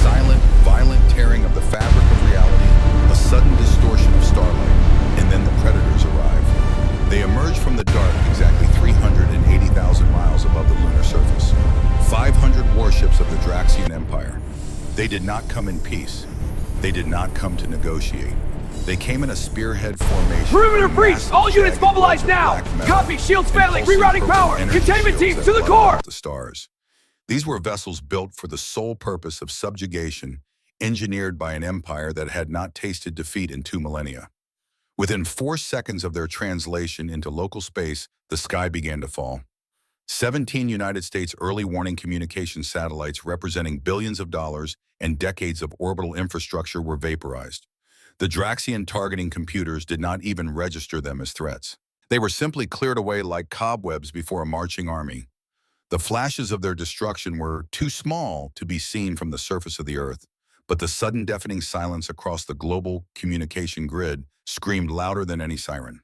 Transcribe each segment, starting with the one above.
silent, violent tearing of the fabric of reality, a sudden distortion of starlight, and then the predators arrive. They emerge from the dark exactly 380,000 miles above the lunar surface. 500 warships of the Draxian Empire. They did not come in peace. They did not come to negotiate. They came in a spearhead formation. Perimeter breach! All units mobilized now! Copy! Shields failing! Rerouting power! Containment teams to the core! The stars. These were vessels built for the sole purpose of subjugation, engineered by an empire that had not tasted defeat in 2 millennia. Within 4 seconds of their translation into local space, the sky began to fall. 17 United States early warning communication satellites representing billions of dollars and decades of orbital infrastructure were vaporized. The Draxian targeting computers did not even register them as threats. They were simply cleared away like cobwebs before a marching army. The flashes of their destruction were too small to be seen from the surface of the Earth, but the sudden deafening silence across the global communication grid screamed louder than any siren.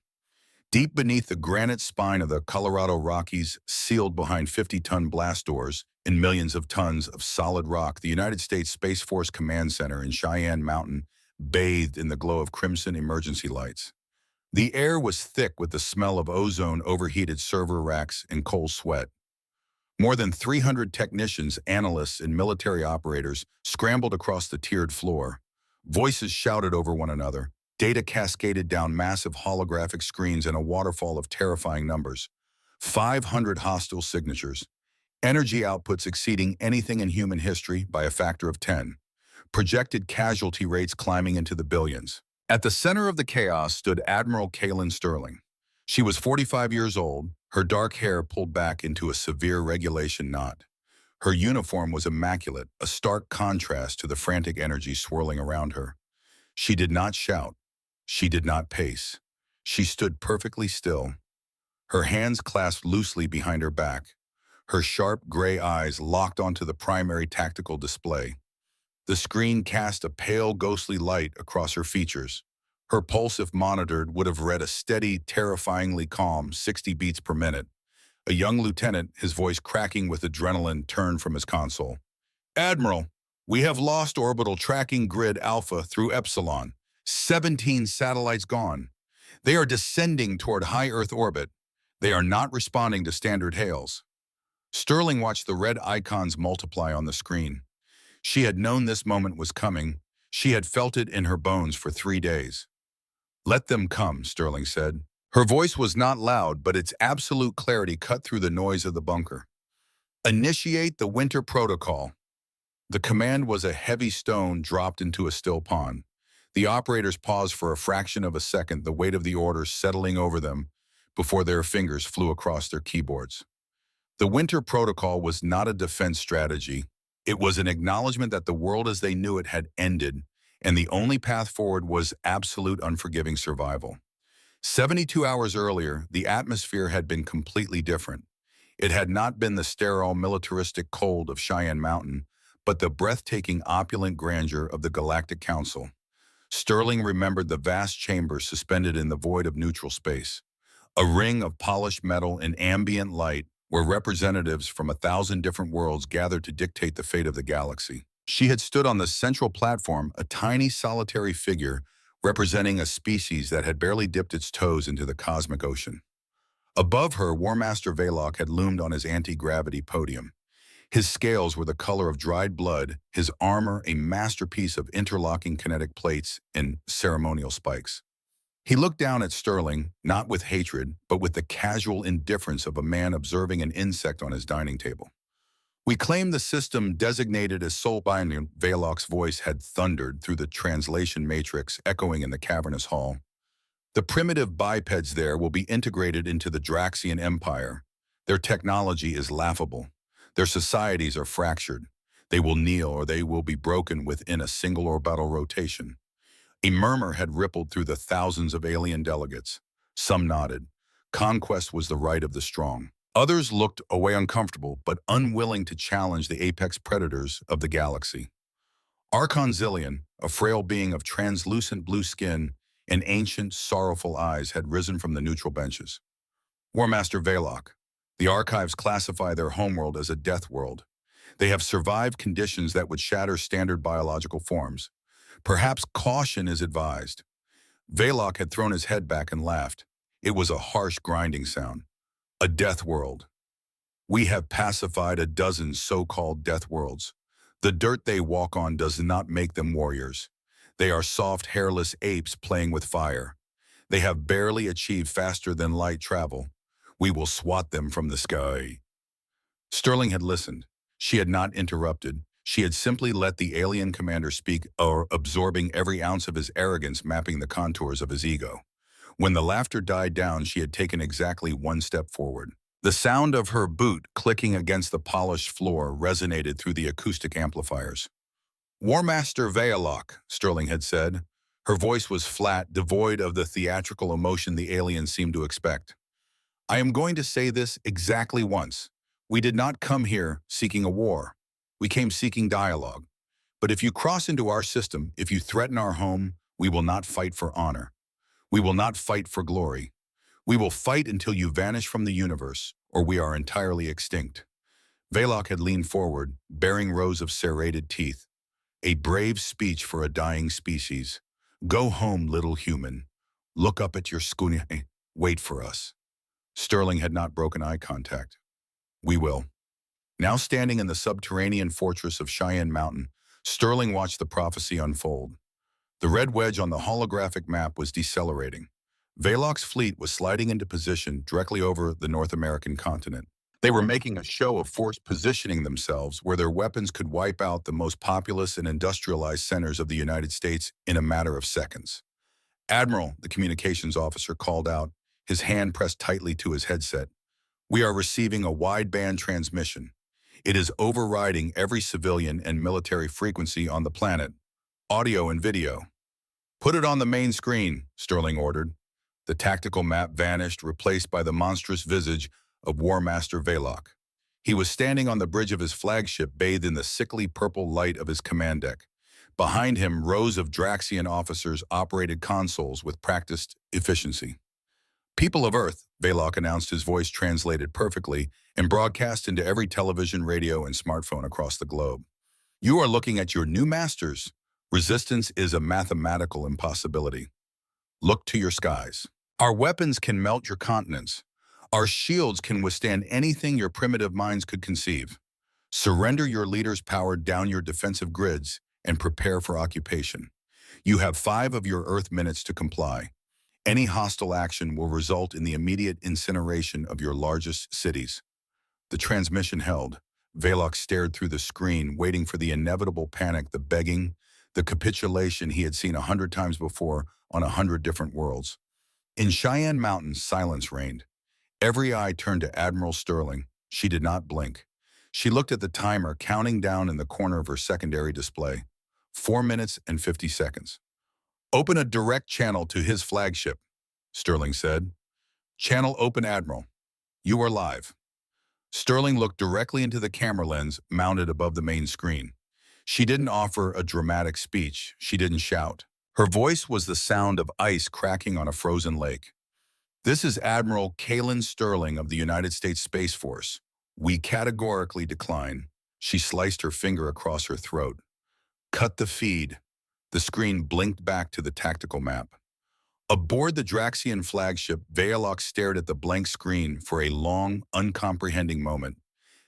Deep beneath the granite spine of the Colorado Rockies, sealed behind 50-ton blast doors and millions of tons of solid rock, the United States Space Force Command Center in Cheyenne Mountain bathed in the glow of crimson emergency lights. The air was thick with the smell of ozone, overheated server racks, and coal sweat. More than 300 technicians, analysts, and military operators scrambled across the tiered floor. Voices shouted over one another. Data cascaded down massive holographic screens in a waterfall of terrifying numbers. 500 hostile signatures. Energy outputs exceeding anything in human history by a factor of 10. Projected casualty rates climbing into the billions. At the center of the chaos stood Admiral Kaylin Sterling. She was 45 years old, her dark hair pulled back into a severe regulation knot. Her uniform was immaculate, a stark contrast to the frantic energy swirling around her. She did not shout. She did not pace. She stood perfectly still, her hands clasped loosely behind her back, her sharp gray eyes locked onto the primary tactical display. The screen cast a pale, ghostly light across her features. Her pulse, if monitored, would have read a steady, terrifyingly calm 60 beats per minute. A young lieutenant, his voice cracking with adrenaline, turned from his console. "Admiral, we have lost orbital tracking grid Alpha through Epsilon. 17 satellites gone. They are descending toward high Earth orbit. They are not responding to standard hails." Sterling watched the red icons multiply on the screen. She had known this moment was coming. She had felt it in her bones for 3 days. "Let them come," Sterling said. Her voice was not loud, but its absolute clarity cut through the noise of the bunker. "Initiate the winter protocol." The command was a heavy stone dropped into a still pond. The operators paused for a fraction of a second, the weight of the order settling over them before their fingers flew across their keyboards. The winter protocol was not a defense strategy. It was an acknowledgement that the world as they knew it had ended, and the only path forward was absolute unforgiving survival. 72 hours earlier, the atmosphere had been completely different. It had not been the sterile, militaristic cold of Cheyenne Mountain, but the breathtaking, opulent grandeur of the Galactic Council. Sterling remembered the vast chambers suspended in the void of neutral space. A ring of polished metal and ambient light where representatives from 1,000 different worlds gathered to dictate the fate of the galaxy. She had stood on the central platform, a tiny solitary figure representing a species that had barely dipped its toes into the cosmic ocean. Above her, War Master Velok had loomed on his anti-gravity podium. His scales were the color of dried blood, his armor a masterpiece of interlocking kinetic plates and ceremonial spikes. He looked down at Sterling, not with hatred, but with the casual indifference of a man observing an insect on his dining table. "We claim the system designated as sole binding," Velok's voice had thundered through the translation matrix echoing in the cavernous hall. "The primitive bipeds there will be integrated into the Draxian Empire. Their technology is laughable. Their societies are fractured. They will kneel or they will be broken within a single orbital rotation." A murmur had rippled through the thousands of alien delegates. Some nodded. Conquest was the right of the strong. Others looked away uncomfortable, but unwilling to challenge the apex predators of the galaxy. Archon Zillion, a frail being of translucent blue skin and ancient, sorrowful eyes, had risen from the neutral benches. "War Master Velok, the archives classify their homeworld as a death world. They have survived conditions that would shatter standard biological forms. Perhaps caution is advised. Valok had thrown his head back and laughed. It was a harsh grinding sound. A death world. We have pacified a dozen so-called death worlds. The dirt they walk on does not make them warriors. They are soft, hairless apes playing with fire. They have barely achieved faster than light travel. We will swat them from the sky. Sterling had listened. She had not interrupted. She had simply let the alien commander speak, absorbing every ounce of his arrogance, mapping the contours of his ego. When the laughter died down, she had taken exactly one step forward. The sound of her boot clicking against the polished floor resonated through the acoustic amplifiers. War Master Valok, Sterling had said. Her voice was flat, devoid of the theatrical emotion the alien seemed to expect. I am going to say this exactly once. We did not come here seeking a war. We came seeking dialogue. But if you cross into our system, if you threaten our home, we will not fight for honor. We will not fight for glory. We will fight until you vanish from the universe, or we are entirely extinct. Valok had leaned forward, baring rows of serrated teeth. A brave speech for a dying species. Go home, little human. Look up at your schooner. Wait for us. Sterling had not broken eye contact. We will. Now standing in the subterranean fortress of Cheyenne Mountain, Sterling watched the prophecy unfold. The red wedge on the holographic map was decelerating. Valok's fleet was sliding into position directly over the North American continent. They were making a show of force, positioning themselves where their weapons could wipe out the most populous and industrialized centers of the United States in a matter of seconds. Admiral, the communications officer, called out, his hand pressed tightly to his headset. We are receiving a wideband transmission. It is overriding every civilian and military frequency on the planet, audio and video. Put it on the main screen, Sterling ordered. The tactical map vanished, replaced by the monstrous visage of War Master Valok. He was standing on the bridge of his flagship, bathed in the sickly purple light of his command deck. Behind him, rows of Draxian officers operated consoles with practiced efficiency. People of Earth, Valok announced, his voice translated perfectly and broadcast into every television, radio, and smartphone across the globe. You are looking at your new masters. Resistance is a mathematical impossibility. Look to your skies. Our weapons can melt your continents. Our shields can withstand anything your primitive minds could conceive. Surrender your leaders, power down your defensive grids, and prepare for occupation. You have 5 of your Earth minutes to comply. Any hostile action will result in the immediate incineration of your largest cities. The transmission held. Valok stared through the screen, waiting for the inevitable panic, the begging, the capitulation he had seen 100 times before on 100 different worlds. In Cheyenne Mountain, silence reigned. Every eye turned to Admiral Sterling. She did not blink. She looked at the timer counting down in the corner of her secondary display. 4 minutes and 50 seconds. Open a direct channel to his flagship, Sterling said. Channel open, Admiral. You are live. Sterling looked directly into the camera lens mounted above the main screen. She didn't offer a dramatic speech. She didn't shout. Her voice was the sound of ice cracking on a frozen lake. This is Admiral Kalen Sterling of the United States Space Force. We categorically decline. She sliced her finger across her throat. Cut the feed. The screen blinked back to the tactical map. Aboard the Draxian flagship, Valok stared at the blank screen for a long, uncomprehending moment.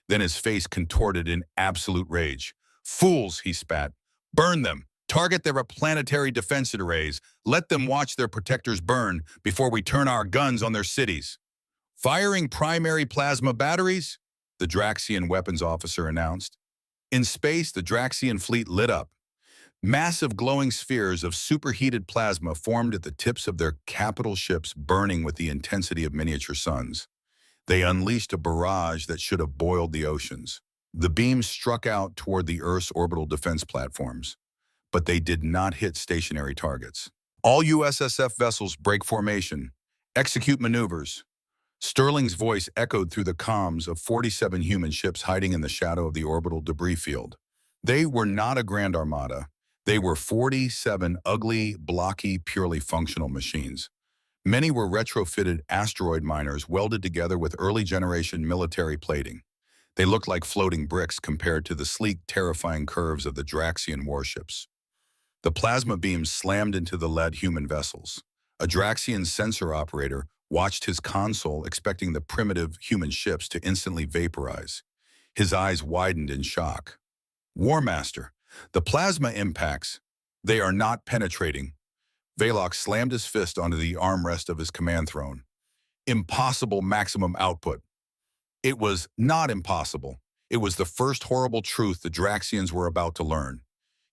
Then his face contorted in absolute rage. Fools, he spat. Burn them. Target their planetary defense arrays. Let them watch their protectors burn before we turn our guns on their cities. Firing primary plasma batteries? The Draxian weapons officer announced. In space, the Draxian fleet lit up. Massive glowing spheres of superheated plasma formed at the tips of their capital ships, burning with the intensity of miniature suns. They unleashed a barrage that should have boiled the oceans. The beams struck out toward the Earth's orbital defense platforms, but they did not hit stationary targets. All USSF vessels break formation. Execute maneuvers. Sterling's voice echoed through the comms of 47 human ships hiding in the shadow of the orbital debris field. They were not a grand armada. They were 47 ugly, blocky, purely functional machines. Many were retrofitted asteroid miners welded together with early-generation military plating. They looked like floating bricks compared to the sleek, terrifying curves of the Draxian warships. The plasma beams slammed into the lead human vessels. A Draxian sensor operator watched his console expecting the primitive human ships to instantly vaporize. His eyes widened in shock. War Master, the plasma impacts, they are not penetrating. Valok slammed his fist onto the armrest of his command throne. Impossible maximum output. It was not impossible. It was the first horrible truth the Draxians were about to learn.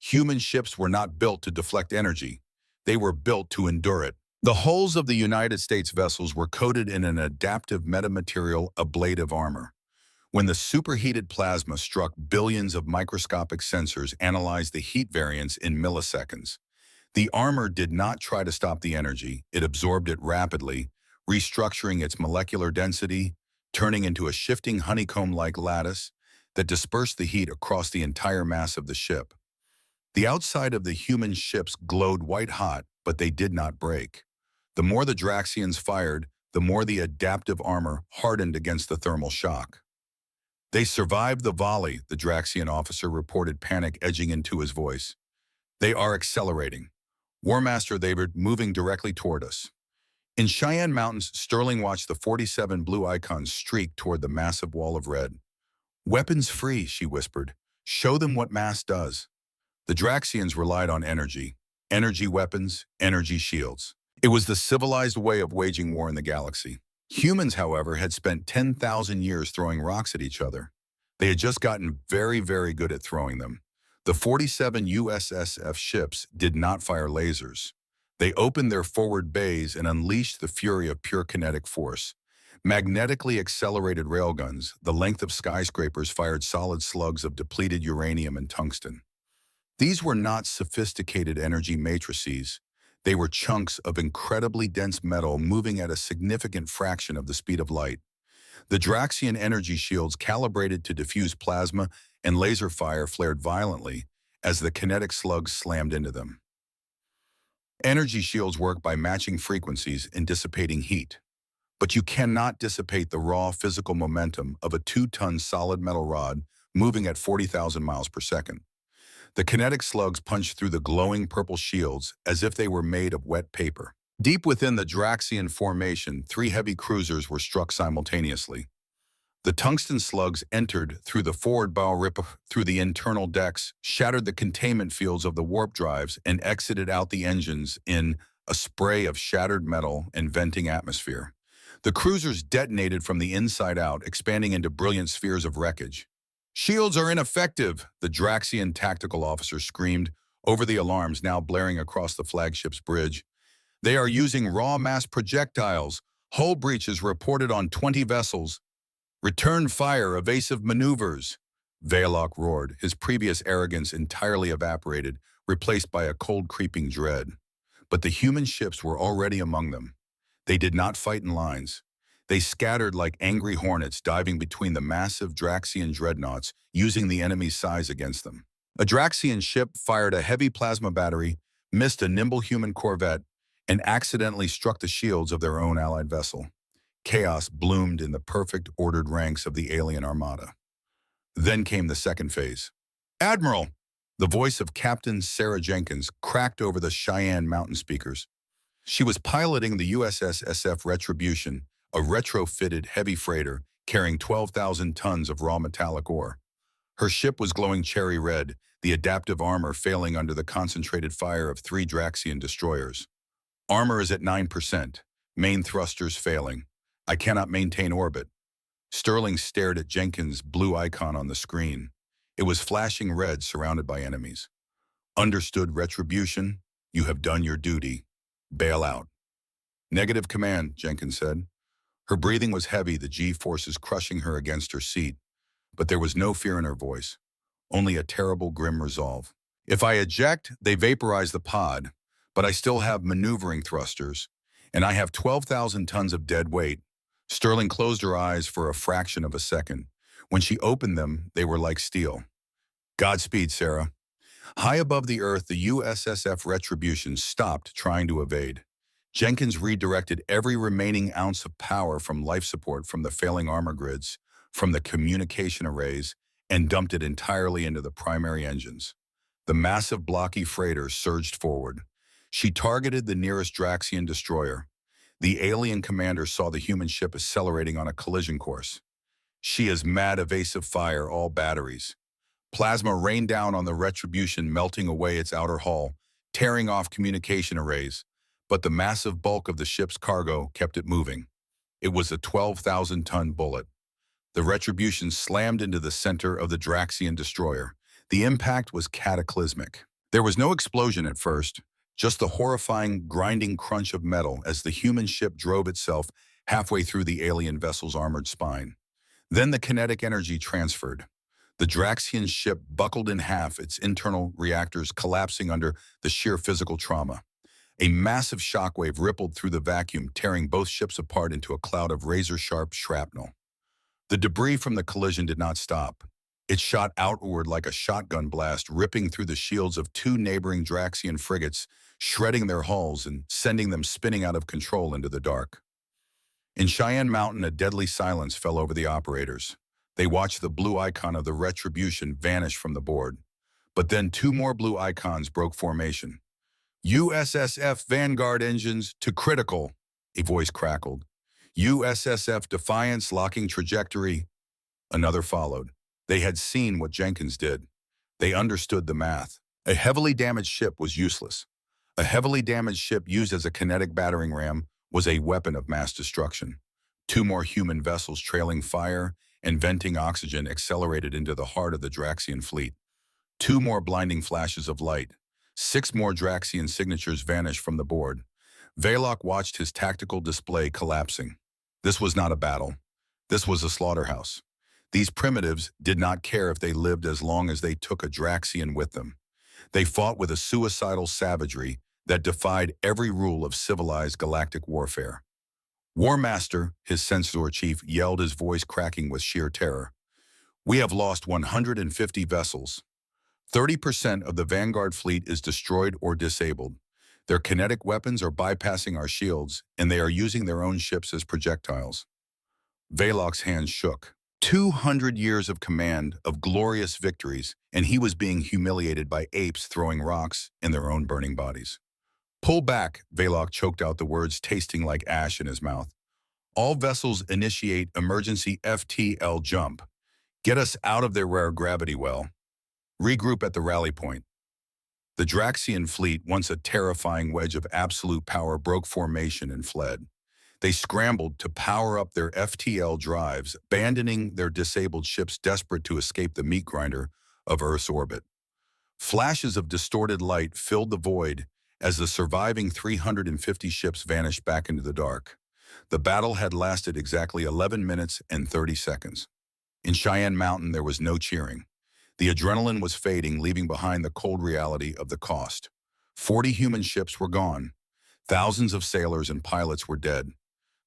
Human ships were not built to deflect energy. They were built to endure it. The hulls of the United States vessels were coated in an adaptive metamaterial ablative armor. When the superheated plasma struck, billions of microscopic sensors analyzed the heat variance in milliseconds. The armor did not try to stop the energy. It absorbed it rapidly, restructuring its molecular density, turning into a shifting honeycomb-like lattice that dispersed the heat across the entire mass of the ship. The outside of the human ships glowed white-hot, but they did not break. The more the Draxians fired, the more the adaptive armor hardened against the thermal shock. They survived the volley, the Draxian officer reported, panic edging into his voice. They are accelerating. War Master, they were moving directly toward us. In Cheyenne Mountains, Sterling watched the 47 blue icons streak toward the massive wall of red. Weapons free, she whispered. Show them what mass does. The Draxians relied on energy. Energy weapons, energy shields. It was the civilized way of waging war in the galaxy. Humans, however, had spent 10,000 years throwing rocks at each other. They had just gotten very, very good at throwing them. The 47 USSF ships did not fire lasers. They opened their forward bays and unleashed the fury of pure kinetic force. Magnetically accelerated railguns, the length of skyscrapers, fired solid slugs of depleted uranium and tungsten. These were not sophisticated energy matrices. They were chunks of incredibly dense metal moving at a significant fraction of the speed of light. The Draxian energy shields, calibrated to diffuse plasma and laser fire, flared violently as the kinetic slugs slammed into them. Energy shields work by matching frequencies and dissipating heat. But you cannot dissipate the raw physical momentum of a 2-ton solid metal rod moving at 40,000 miles per second. The kinetic slugs punched through the glowing purple shields as if they were made of wet paper. Deep within the Draxian formation, 3 heavy cruisers were struck simultaneously. The tungsten slugs entered through the forward bow rip through the internal decks, shattered the containment fields of the warp drives, and exited out the engines in a spray of shattered metal and venting atmosphere. The cruisers detonated from the inside out, expanding into brilliant spheres of wreckage. Shields are ineffective, the Draxian tactical officer screamed over the alarms now blaring across the flagship's bridge. They are using raw mass projectiles. Hull breaches reported on 20 vessels. Return fire, evasive maneuvers. Valok roared, his previous arrogance entirely evaporated, replaced by a cold creeping dread. But the human ships were already among them. They did not fight in lines. They scattered like angry hornets, diving between the massive Draxian dreadnoughts, using the enemy's size against them. A Draxian ship fired a heavy plasma battery, missed a nimble human corvette, and accidentally struck the shields of their own allied vessel. Chaos bloomed in the perfect, ordered ranks of the alien armada. Then came the second phase. Admiral! The voice of Captain Sarah Jenkins cracked over the Cheyenne Mountain speakers. She was piloting the USSF Retribution, a retrofitted heavy freighter carrying 12,000 tons of raw metallic ore. Her ship was glowing cherry red, the adaptive armor failing under the concentrated fire of 3 Draxian destroyers. Armor is at 9%. Main thrusters failing. I cannot maintain orbit. Sterling stared at Jenkins' blue icon on the screen. It was flashing red, surrounded by enemies. Understood, Retribution. You have done your duty. Bail out. Negative command, Jenkins said. Her breathing was heavy, the G-forces crushing her against her seat. But there was no fear in her voice, only a terrible, grim resolve. If I eject, they vaporize the pod, but I still have maneuvering thrusters, and I have 12,000 tons of dead weight. Sterling closed her eyes for a fraction of a second. When she opened them, they were like steel. Godspeed, Sarah. High above the earth, the USSF Retribution stopped trying to evade. Jenkins redirected every remaining ounce of power from life support from the failing armor grids, from the communication arrays and dumped it entirely into the primary engines. The massive blocky freighter surged forward. She targeted the nearest Draxian destroyer. The alien commander saw the human ship accelerating on a collision course. She is mad evasive fire all batteries. Plasma rained down on the Retribution, melting away its outer hull, tearing off communication arrays, but the massive bulk of the ship's cargo kept it moving. It was a 12,000-ton bullet. The Retribution slammed into the center of the Draxian destroyer. The impact was cataclysmic. There was no explosion at first, just the horrifying, grinding crunch of metal as the human ship drove itself halfway through the alien vessel's armored spine. Then the kinetic energy transferred. The Draxian ship buckled in half, its internal reactors collapsing under the sheer physical trauma. A massive shockwave rippled through the vacuum, tearing both ships apart into a cloud of razor-sharp shrapnel. The debris from the collision did not stop. It shot outward like a shotgun blast, ripping through the shields of two neighboring Draxian frigates, shredding their hulls and sending them spinning out of control into the dark. In Cheyenne Mountain, a deadly silence fell over the operators. They watched the blue icon of the Retribution vanish from the board. But then two more blue icons broke formation. USSF Vanguard engines to critical, a voice crackled. USSF Defiance locking trajectory. Another followed. They had seen what Jenkins did. They understood the math. A heavily damaged ship was useless. A heavily damaged ship used as a kinetic battering ram was a weapon of mass destruction. Two more human vessels trailing fire and venting oxygen accelerated into the heart of the Draxian fleet. Two more blinding flashes of light. 6 more Draxian signatures vanished from the board. Valok watched his tactical display collapsing. This was not a battle. This was a slaughterhouse. These primitives did not care if they lived as long as they took a Draxian with them. They fought with a suicidal savagery that defied every rule of civilized galactic warfare. War Master, his censor chief, yelled, his voice cracking with sheer terror. We have lost 150 vessels. 30% of the Vanguard fleet is destroyed or disabled. Their kinetic weapons are bypassing our shields, and they are using their own ships as projectiles. Valok's hands shook. 200 years of command, of glorious victories, and he was being humiliated by apes throwing rocks in their own burning bodies. Pull back, Valok choked out the words, tasting like ash in his mouth. All vessels initiate emergency FTL jump. Get us out of their rare gravity well. Regroup at the rally point. The Draxian fleet, once a terrifying wedge of absolute power, broke formation and fled. They scrambled to power up their FTL drives, abandoning their disabled ships desperate to escape the meat grinder of Earth's orbit. Flashes of distorted light filled the void as the surviving 350 ships vanished back into the dark. The battle had lasted exactly 11 minutes and 30 seconds. In Cheyenne Mountain, there was no cheering. The adrenaline was fading, leaving behind the cold reality of the cost. 40 human ships were gone. Thousands of sailors and pilots were dead.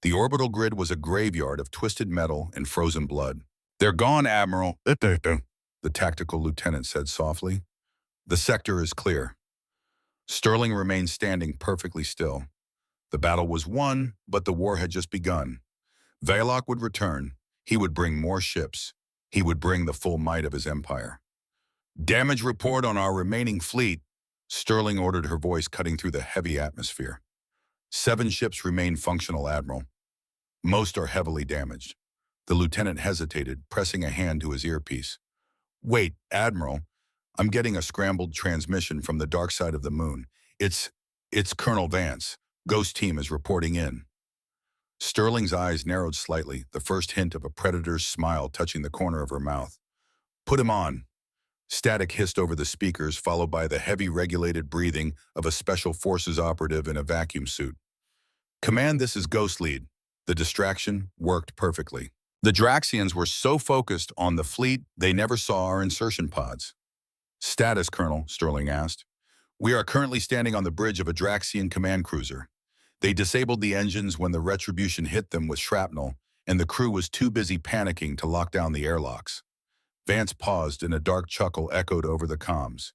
The orbital grid was a graveyard of twisted metal and frozen blood. They're gone, Admiral, the tactical lieutenant said softly. The sector is clear. Sterling remained standing perfectly still. The battle was won, but the war had just begun. Valok would return. He would bring more ships. He would bring the full might of his empire. Damage report on our remaining fleet, Sterling ordered, her voice cutting through the heavy atmosphere. 7 ships remain functional, Admiral. Most are heavily damaged. The lieutenant hesitated, pressing a hand to his earpiece. Wait, Admiral, I'm getting a scrambled transmission from the dark side of the moon. It's Colonel Vance. Ghost team is reporting in. Sterling's eyes narrowed slightly, the first hint of a predator's smile touching the corner of her mouth. Put him on. Static hissed over the speakers, followed by the heavy regulated breathing of a special forces operative in a vacuum suit. Command, this is Ghost Lead. The distraction worked perfectly. The Draxians were so focused on the fleet, they never saw our insertion pods. Status, Colonel, Sterling asked. We are currently standing on the bridge of a Draxian command cruiser. They disabled the engines when the Retribution hit them with shrapnel, and the crew was too busy panicking to lock down the airlocks. Vance paused, and a dark chuckle echoed over the comms.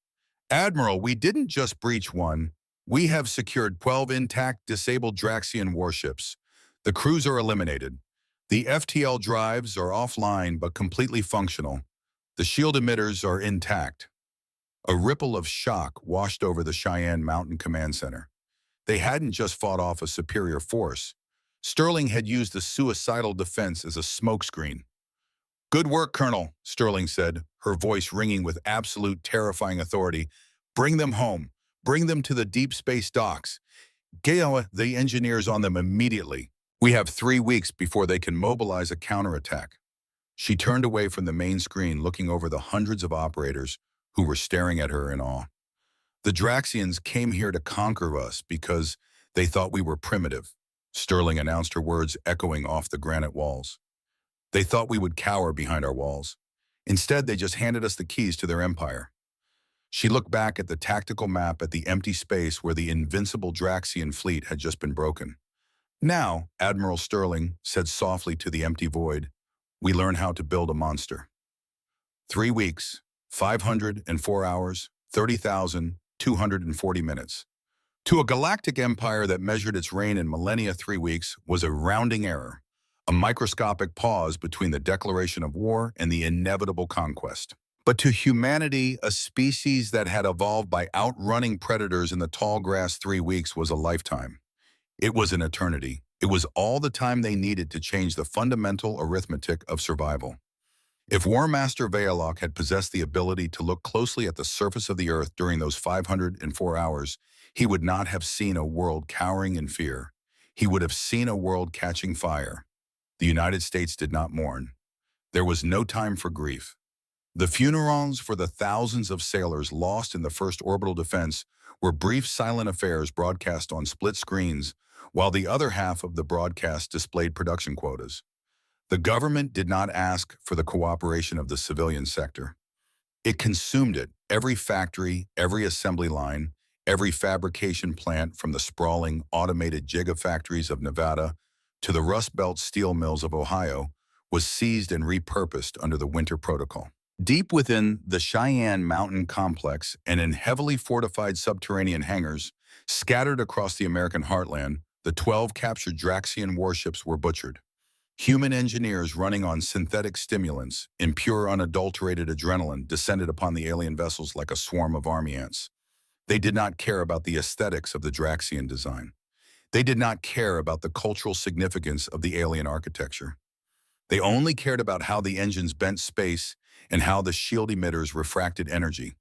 Admiral, we didn't just breach one. We have secured 12 intact, disabled Draxian warships. The crews are eliminated. The FTL drives are offline but completely functional. The shield emitters are intact. A ripple of shock washed over the Cheyenne Mountain Command Center. They hadn't just fought off a superior force. Sterling had used the suicidal defense as a smokescreen. "Good work, Colonel," Sterling said, her voice ringing with absolute terrifying authority. "Bring them home. Bring them to the deep space docks. Get the engineers on them immediately. We have 3 weeks before they can mobilize a counterattack." She turned away from the main screen, looking over the hundreds of operators who were staring at her in awe. "The Draxians came here to conquer us because they thought we were primitive," Sterling announced, her words echoing off the granite walls. "They thought we would cower behind our walls. Instead, they just handed us the keys to their empire." She looked back at the tactical map at the empty space where the invincible Draxian fleet had just been broken. "Now," Admiral Sterling said softly to the empty void, "we learn how to build a monster." 3 weeks, 504 hours, 30,240 minutes. To a galactic empire that measured its reign in millennia, 3 weeks was a rounding error, a microscopic pause between the declaration of war and the inevitable conquest. But to humanity, a species that had evolved by outrunning predators in the tall grass, 3 weeks was a lifetime. It was an eternity. It was all the time they needed to change the fundamental arithmetic of survival. If War Master Veilok had possessed the ability to look closely at the surface of the Earth during those 504 hours, he would not have seen a world cowering in fear. He would have seen a world catching fire. The United States did not mourn. There was no time for grief. The funerals for the thousands of sailors lost in the first orbital defense were brief, silent affairs broadcast on split screens, while the other half of the broadcast displayed production quotas. The government did not ask for the cooperation of the civilian sector. It consumed it, every factory, every assembly line, every fabrication plant, from the sprawling, automated gigafactories of Nevada to the Rust Belt steel mills of Ohio, was seized and repurposed under the Winter Protocol. Deep within the Cheyenne Mountain complex and in heavily fortified subterranean hangars scattered across the American heartland, the 12 captured Draxian warships were butchered. Human engineers running on synthetic stimulants, impure, unadulterated adrenaline, descended upon the alien vessels like a swarm of army ants. They did not care about the aesthetics of the Draxian design. They did not care about the cultural significance of the alien architecture. They only cared about how the engines bent space and how the shield emitters refracted energy.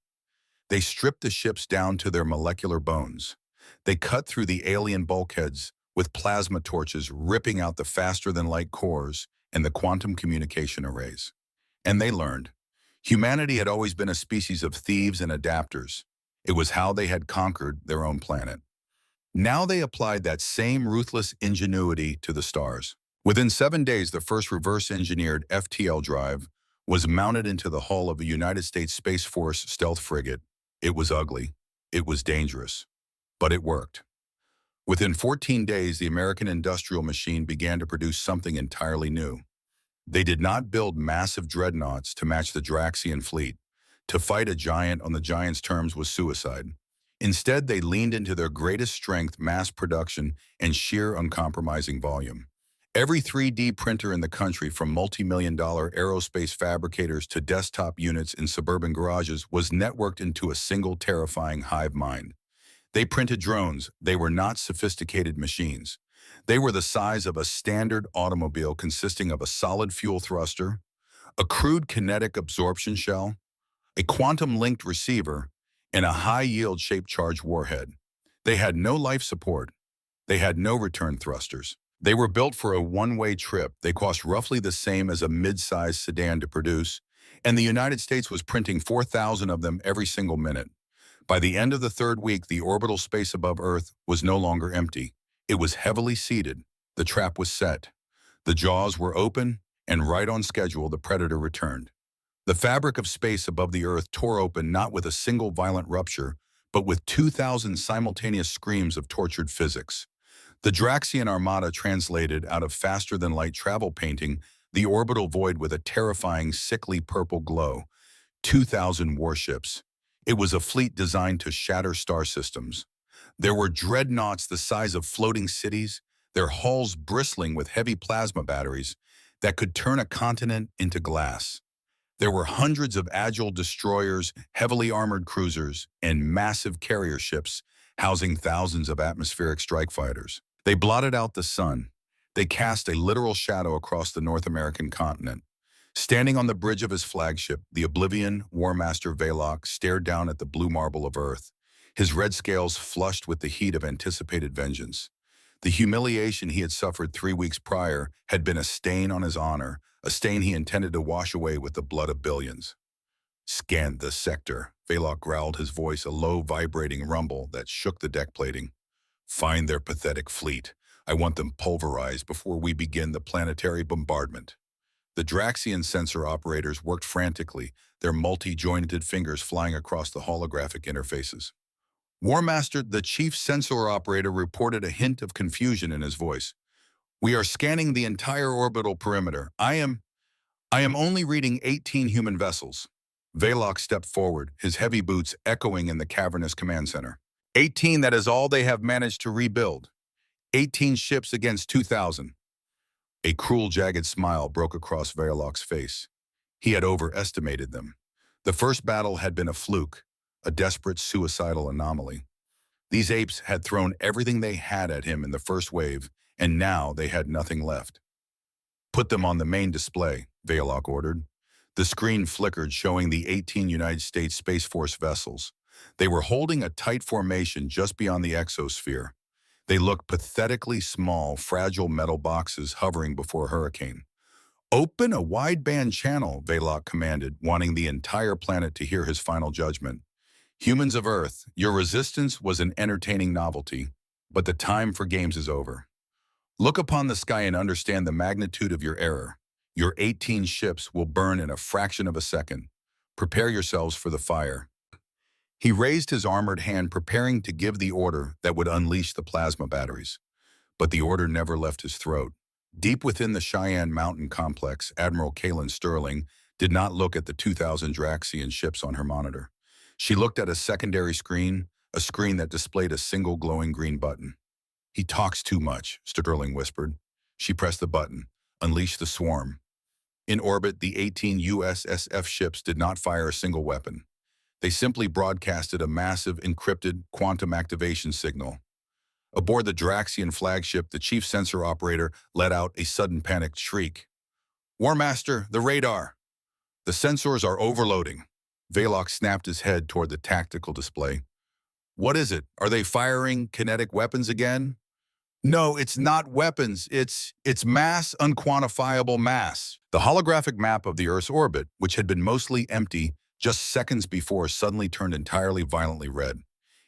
They stripped the ships down to their molecular bones. They cut through the alien bulkheads with plasma torches, ripping out the faster-than-light cores and the quantum communication arrays. And they learned. Humanity had always been a species of thieves and adapters. It was how they had conquered their own planet. Now they applied that same ruthless ingenuity to the stars. Within 7 days, the first reverse-engineered FTL drive was mounted into the hull of a United States Space Force stealth frigate. It was ugly. It was dangerous. But it worked. Within 14 days, the American industrial machine began to produce something entirely new. They did not build massive dreadnoughts to match the Draxian fleet. To fight a giant on the giant's terms was suicide. Instead, they leaned into their greatest strength, mass production, and sheer uncompromising volume. Every 3D printer in the country, from multi-million-dollar aerospace fabricators to desktop units in suburban garages, was networked into a single terrifying hive mind. They printed drones. They were not sophisticated machines. They were the size of a standard automobile, consisting of a solid fuel thruster, a crude kinetic absorption shell, a quantum-linked receiver, and a high-yield shape-charge warhead. They had no life support. They had no return thrusters. They were built for a one-way trip. They cost roughly the same as a mid-sized sedan to produce, and the United States was printing 4,000 of them every single minute. By the end of the 3rd week, the orbital space above Earth was no longer empty. It was heavily seeded. The trap was set. The jaws were open, and right on schedule, the predator returned. The fabric of space above the Earth tore open, not with a single violent rupture, but with 2,000 simultaneous screams of tortured physics. The Draxian armada translated out of faster-than-light travel, painting the orbital void with a terrifying, sickly purple glow. 2,000 warships. It was a fleet designed to shatter star systems. There were dreadnoughts the size of floating cities, their hulls bristling with heavy plasma batteries, that could turn a continent into glass. There were hundreds of agile destroyers, heavily armored cruisers, and massive carrier ships housing thousands of atmospheric strike fighters. They blotted out the sun. They cast a literal shadow across the North American continent. Standing on the bridge of his flagship, the Oblivion War Master Velok stared down at the blue marble of Earth, his red scales flushed with the heat of anticipated vengeance. The humiliation he had suffered 3 weeks prior had been a stain on his honor, a stain he intended to wash away with the blood of billions. "Scan the sector," Velok growled, his voice a low, vibrating rumble that shook the deck plating. "Find their pathetic fleet. I want them pulverized before we begin the planetary bombardment." The Draxian sensor operators worked frantically, their multi-jointed fingers flying across the holographic interfaces. War Master, the chief sensor operator, reported a hint of confusion in his voice. "We are scanning the entire orbital perimeter. I am only reading 18 human vessels." Velok stepped forward, his heavy boots echoing in the cavernous command center. 18, that is all they have managed to rebuild. 18 ships against 2,000. A cruel, jagged smile broke across Velok's face. He had overestimated them. The first battle had been a fluke, a desperate, suicidal anomaly. These apes had thrown everything they had at him in the first wave, and now they had nothing left. "Put them on the main display," Velok ordered. The screen flickered, showing the 18 United States Space Force vessels. They were holding a tight formation just beyond the exosphere. They looked pathetically small, fragile metal boxes hovering before a hurricane. "Open a wideband channel," Velok commanded, wanting the entire planet to hear his final judgment. "Humans of Earth, your resistance was an entertaining novelty, but the time for games is over. Look upon the sky and understand the magnitude of your error. Your 18 ships will burn in a fraction of a second. Prepare yourselves for the fire." He raised his armored hand, preparing to give the order that would unleash the plasma batteries. But the order never left his throat. Deep within the Cheyenne Mountain complex, Admiral Kaylin Sterling did not look at the 2,000 Draxian ships on her monitor. She looked at a secondary screen, a screen that displayed a single glowing green button. "He talks too much," Sterling whispered. She pressed the button. "Unleash the swarm." In orbit, the 18 USSF ships did not fire a single weapon. They simply broadcasted a massive, encrypted quantum activation signal. Aboard the Draxian flagship, the chief sensor operator let out a sudden panicked shriek. "War Master, the radar! The sensors are overloading." Velok snapped his head toward the tactical display. "What is it? Are they firing kinetic weapons again?" "No, it's not weapons. It's mass, unquantifiable mass." The holographic map of the Earth's orbit, which had been mostly empty just seconds before, suddenly turned entirely violently red.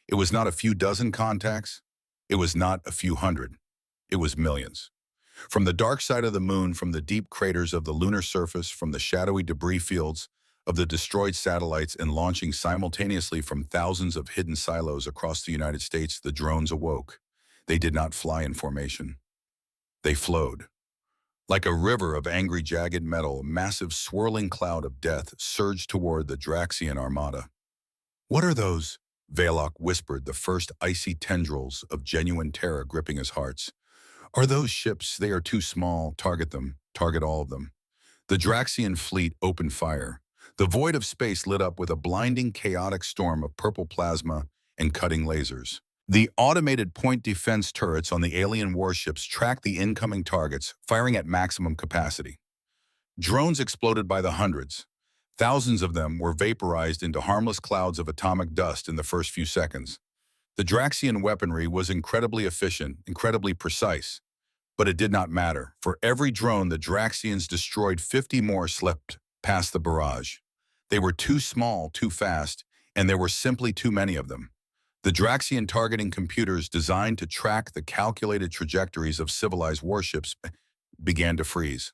It was not a few dozen contacts. It was not a few hundred. It was millions. From the dark side of the moon, from the deep craters of the lunar surface, from the shadowy debris fields of the destroyed satellites, and launching simultaneously from thousands of hidden silos across the United States, the drones awoke. They did not fly in formation. They flowed. Like a river of angry, jagged metal, a massive swirling cloud of death surged toward the Draxian armada. "What are those?" Velok whispered, the first icy tendrils of genuine terror gripping his hearts. "Are those ships? They are too small. Target them. Target all of them." The Draxian fleet opened fire. The void of space lit up with a blinding, chaotic storm of purple plasma and cutting lasers. The automated point defense turrets on the alien warships tracked the incoming targets, firing at maximum capacity. Drones exploded by the hundreds. Thousands of them were vaporized into harmless clouds of atomic dust in the first few seconds. The Draxian weaponry was incredibly efficient, incredibly precise. But it did not matter. For every drone the Draxians destroyed, 50 more slipped past the barrage. They were too small, too fast, and there were simply too many of them. The Draxian targeting computers designed to track the calculated trajectories of civilized warships began to freeze.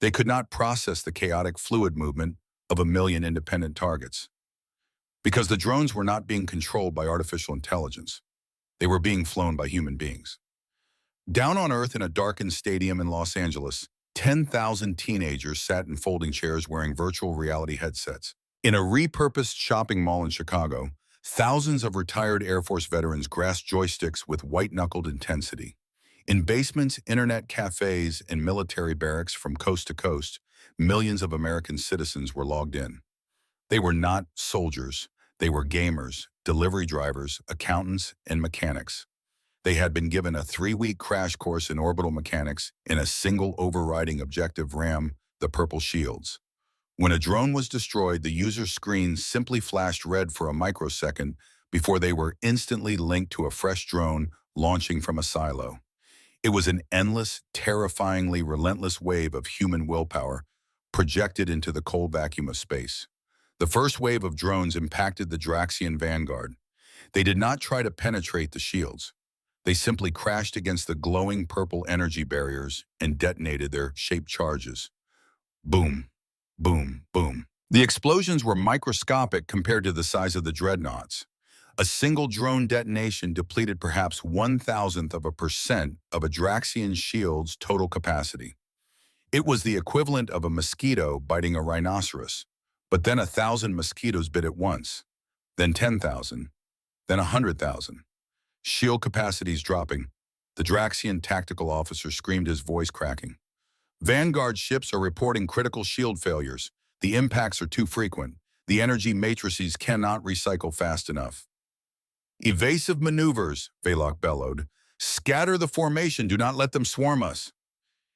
They could not process the chaotic fluid movement of a million independent targets. Because the drones were not being controlled by artificial intelligence. They were being flown by human beings. Down on Earth in a darkened stadium in Los Angeles, 10,000 teenagers sat in folding chairs wearing virtual reality headsets. In a repurposed shopping mall in Chicago, thousands of retired Air Force veterans grasped joysticks with white-knuckled intensity. In basements, internet cafes, and military barracks from coast to coast, millions of American citizens were logged in. They were not soldiers. They were gamers, delivery drivers, accountants, and mechanics. They had been given a 3-week crash course in orbital mechanics in a single overriding objective RAM, the purple shields. When a drone was destroyed, the user's screen simply flashed red for a microsecond before they were instantly linked to a fresh drone launching from a silo. It was an endless, terrifyingly relentless wave of human willpower projected into the cold vacuum of space. The first wave of drones impacted the Draxian vanguard. They did not try to penetrate the shields. They simply crashed against the glowing purple energy barriers and detonated their shaped charges. Boom, boom, boom. The explosions were microscopic compared to the size of the dreadnoughts. A single drone detonation depleted perhaps 1,000% of a Draxian shield's total capacity. It was the equivalent of a mosquito biting a rhinoceros, but then 1,000 mosquitoes bit at once, then 10,000, then 100,000. Shield capacities dropping. The Draxian tactical officer screamed, his voice cracking. Vanguard ships are reporting critical shield failures. The impacts are too frequent. The energy matrices cannot recycle fast enough. Evasive maneuvers, Velok bellowed. Scatter the formation, do not let them swarm us.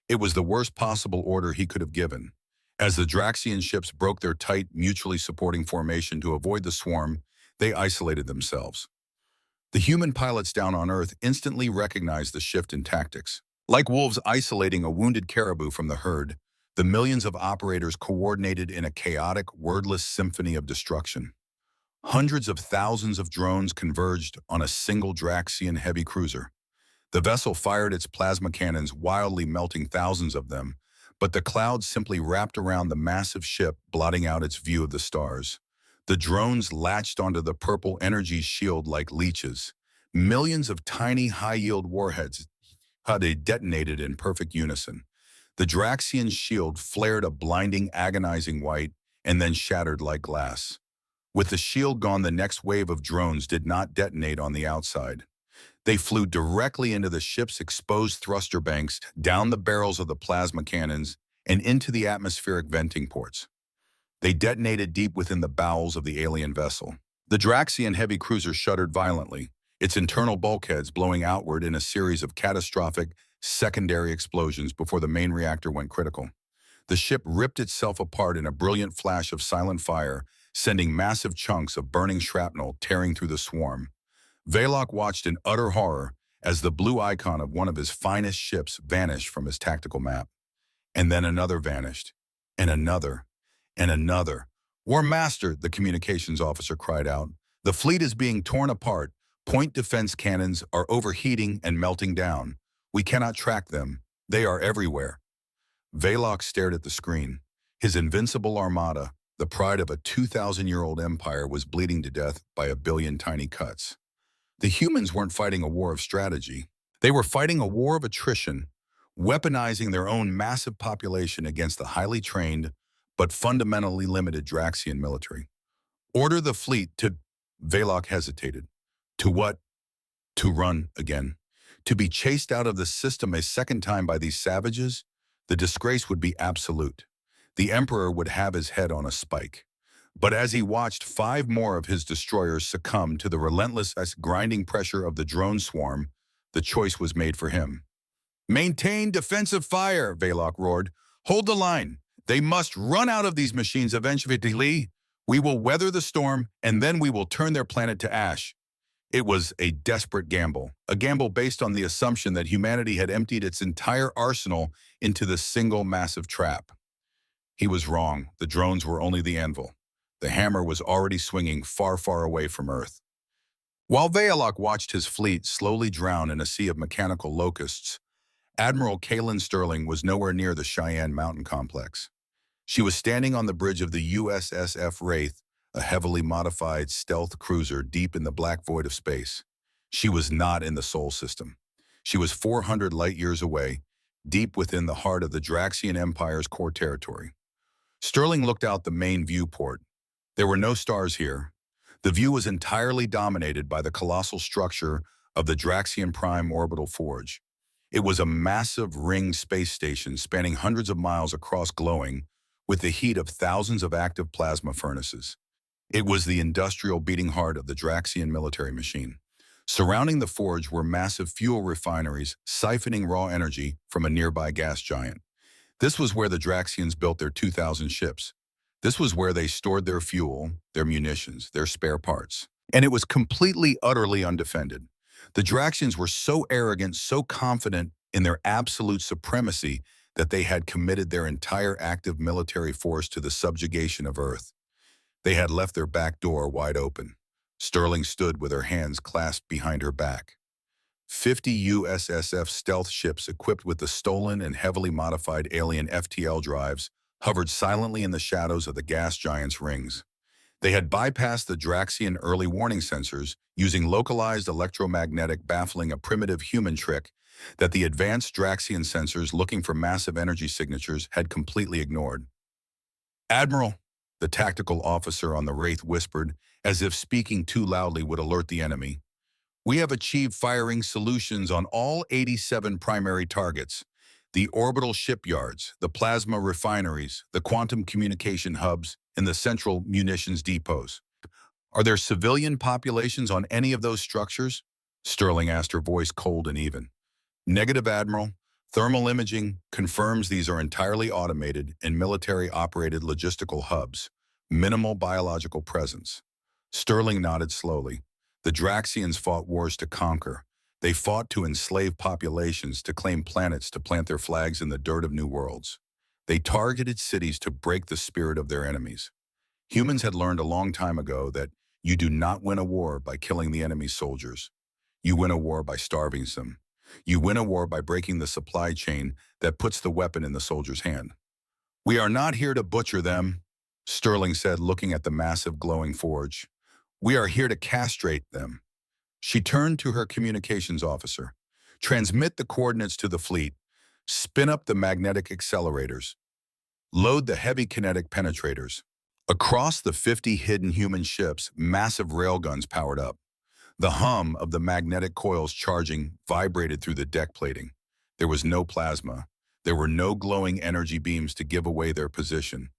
It was the worst possible order he could have given. As the Draxian ships broke their tight, mutually supporting formation to avoid the swarm, they isolated themselves. The human pilots down on Earth instantly recognized the shift in tactics. Like wolves isolating a wounded caribou from the herd, the millions of operators coordinated in a chaotic, wordless symphony of destruction. Hundreds of thousands of drones converged on a single Draxian heavy cruiser. The vessel fired its plasma cannons, wildly melting thousands of them, but the clouds simply wrapped around the massive ship, blotting out its view of the stars. The drones latched onto the purple energy shield like leeches. Millions of tiny, high-yield warheads had detonated in perfect unison. The Draxian shield flared a blinding, agonizing white and then shattered like glass. With the shield gone, the next wave of drones did not detonate on the outside. They flew directly into the ship's exposed thruster banks, down the barrels of the plasma cannons, and into the atmospheric venting ports. They detonated deep within the bowels of the alien vessel. The Draxian heavy cruiser shuddered violently, its internal bulkheads blowing outward in a series of catastrophic secondary explosions before the main reactor went critical. The ship ripped itself apart in a brilliant flash of silent fire, sending massive chunks of burning shrapnel tearing through the swarm. Velok watched in utter horror as the blue icon of one of his finest ships vanished from his tactical map. And then another vanished, and another, and another. "War Master," the communications officer cried out. "The fleet is being torn apart. Point defense cannons are overheating and melting down. We cannot track them. They are everywhere." Velok stared at the screen. His invincible armada, the pride of a 2,000-year-old empire, was bleeding to death by a billion tiny cuts. The humans weren't fighting a war of strategy. They were fighting a war of attrition, weaponizing their own massive population against the highly trained but fundamentally limited Draxian military. "Order the fleet to..." Velok hesitated. To what? To run again. To be chased out of the system a second time by these savages? The disgrace would be absolute. The Emperor would have his head on a spike. But as he watched 5 more of his destroyers succumb to the relentless grinding pressure of the drone swarm, the choice was made for him. "Maintain defensive fire," Velok roared. "Hold the line. They must run out of these machines eventually. We will weather the storm, and then we will turn their planet to ash." It was a desperate gamble, a gamble based on the assumption that humanity had emptied its entire arsenal into this single massive trap. He was wrong. The drones were only the anvil. The hammer was already swinging far, far away from Earth. While Velok watched his fleet slowly drown in a sea of mechanical locusts, Admiral Kaylin Sterling was nowhere near the Cheyenne Mountain complex. She was standing on the bridge of the USSF Wraith, a heavily modified stealth cruiser deep in the black void of space. She was not in the Sol system. She was 400 light-years away, deep within the heart of the Draxian Empire's core territory. Sterling looked out the main viewport. There were no stars here. The view was entirely dominated by the colossal structure of the Draxian Prime Orbital Forge. It was a massive ring space station spanning hundreds of miles across, glowing with the heat of thousands of active plasma furnaces. It was the industrial beating heart of the Draxian military machine. Surrounding the forge were massive fuel refineries siphoning raw energy from a nearby gas giant. This was where the Draxians built their 2,000 ships. This was where they stored their fuel, their munitions, their spare parts. And it was completely, utterly undefended. The Draxians were so arrogant, so confident in their absolute supremacy that they had committed their entire active military force to the subjugation of Earth. They had left their back door wide open. Sterling stood with her hands clasped behind her back. 50 USSF stealth ships equipped with the stolen and heavily modified alien FTL drives hovered silently in the shadows of the gas giant's rings. They had bypassed the Draxian early warning sensors, using localized electromagnetic, baffling a primitive human trick that the advanced Draxian sensors looking for massive energy signatures had completely ignored. "Admiral," the tactical officer on the Wraith whispered, as if speaking too loudly would alert the enemy. "We have achieved firing solutions on all 87 primary targets. The orbital shipyards, the plasma refineries, the quantum communication hubs, and the central munitions depots. Are there civilian populations on any of those structures?" Sterling asked, her voice cold and even. "Negative, Admiral. Thermal imaging confirms these are entirely automated and military-operated logistical hubs. Minimal biological presence." Sterling nodded slowly. The Draxians fought wars to conquer. They fought to enslave populations, to claim planets, to plant their flags in the dirt of new worlds. They targeted cities to break the spirit of their enemies. Humans had learned a long time ago that you do not win a war by killing the enemy's soldiers. You win a war by starving them. You win a war by breaking the supply chain that puts the weapon in the soldier's hand. "We are not here to butcher them," Sterling said, looking at the massive glowing forge. "We are here to castrate them." She turned to her communications officer. "Transmit the coordinates to the fleet. Spin up the magnetic accelerators. Load the heavy kinetic penetrators." Across the 50 hidden human ships, massive railguns powered up. The hum of the magnetic coils charging vibrated through the deck plating. There was no plasma. There were no glowing energy beams to give away their position.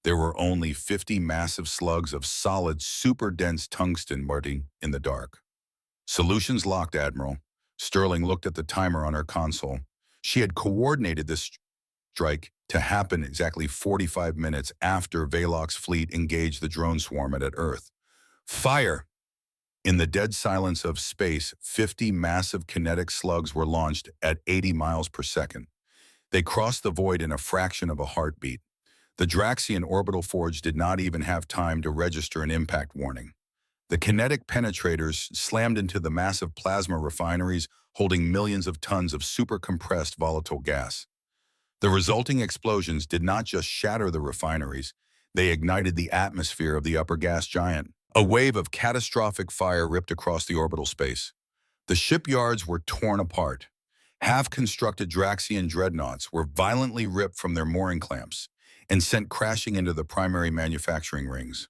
There were only 50 massive slugs of solid, super-dense tungsten burning in the dark. "Solutions locked, Admiral." Sterling looked at the timer on her console. She had coordinated this strike to happen exactly 45 minutes after Valok's fleet engaged the drone swarm at Earth. "Fire!" In the dead silence of space, 50 massive kinetic slugs were launched at 80 miles per second. They crossed the void in a fraction of a heartbeat. The Draxian orbital forge did not even have time to register an impact warning. The kinetic penetrators slammed into the massive plasma refineries holding millions of tons of super-compressed volatile gas. The resulting explosions did not just shatter the refineries, they ignited the atmosphere of the upper gas giant. A wave of catastrophic fire ripped across the orbital space. The shipyards were torn apart. Half-constructed Draxian dreadnoughts were violently ripped from their mooring clamps and sent crashing into the primary manufacturing rings.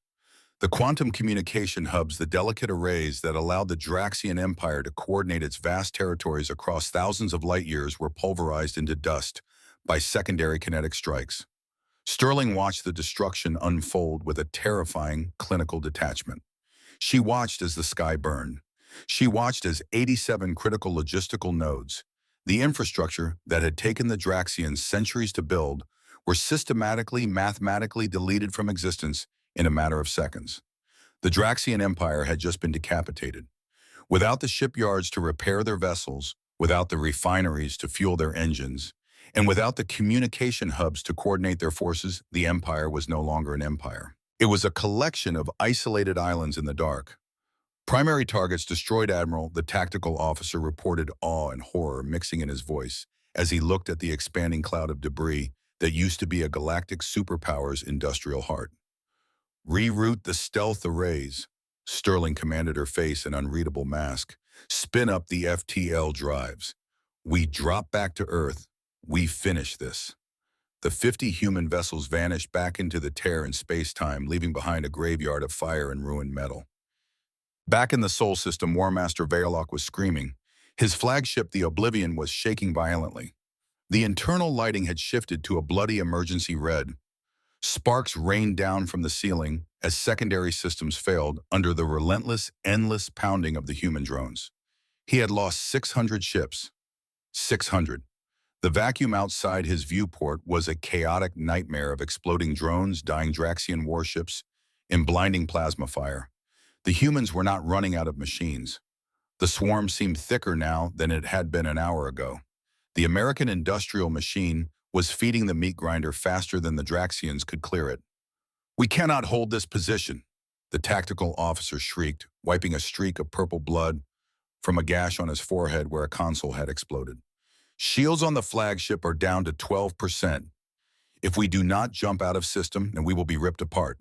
The quantum communication hubs, the delicate arrays that allowed the Draxian Empire to coordinate its vast territories across thousands of light years, were pulverized into dust by secondary kinetic strikes. Sterling watched the destruction unfold with a terrifying clinical detachment. She watched as the sky burned. She watched as 87 critical logistical nodes, the infrastructure that had taken the Draxians centuries to build, were systematically, mathematically deleted from existence in a matter of seconds. The Draxian Empire had just been decapitated. Without the shipyards to repair their vessels, without the refineries to fuel their engines, and without the communication hubs to coordinate their forces, the Empire was no longer an empire. It was a collection of isolated islands in the dark. "Primary targets destroyed, Admiral," the tactical officer reported, awe and horror mixing in his voice as he looked at the expanding cloud of debris that used to be a galactic superpower's industrial heart. "Reroute the stealth arrays," Sterling commanded, her face an unreadable mask. "Spin up the FTL drives. We drop back to Earth. We finish this." The 50 human vessels vanished back into the tear in space-time, leaving behind a graveyard of fire and ruined metal. Back in the Sol system, War Master Valok was screaming, His flagship, the Oblivion, was shaking violently. The internal lighting had shifted to a bloody emergency red. Sparks rained down from the ceiling as secondary systems failed under the relentless, endless pounding of the human drones. He had lost 600 ships. 600. The vacuum outside his viewport was a chaotic nightmare of exploding drones, dying Draxian warships, and blinding plasma fire. The humans were not running out of machines. The swarm seemed thicker now than it had been an hour ago. The American industrial machine was feeding the meat grinder faster than the Draxians could clear it. "We cannot hold this position," the tactical officer shrieked, wiping a streak of purple blood from a gash on his forehead where a console had exploded. "Shields on the flagship are down to 12%. If we do not jump out of system, then we will be ripped apart."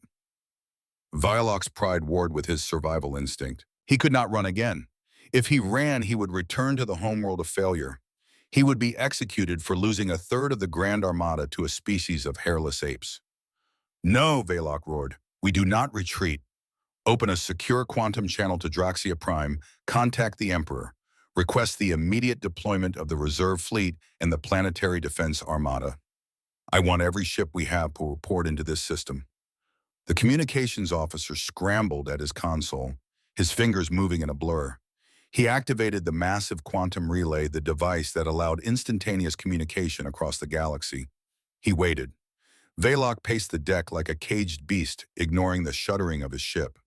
Vialok's pride warred with his survival instinct. He could not run again. If he ran, he would return to the homeworld of failure. He would be executed for losing a third of the Grand Armada to a species of hairless apes. "No," Valok roared. "We do not retreat. Open a secure quantum channel to Draxia Prime, contact the Emperor, request the immediate deployment of the reserve fleet and the planetary defense armada. I want every ship we have to report into this system." The communications officer scrambled at his console, his fingers moving in a blur. He activated the massive quantum relay, the device that allowed instantaneous communication across the galaxy. He waited. Valok paced the deck like a caged beast, ignoring the shuddering of his ship.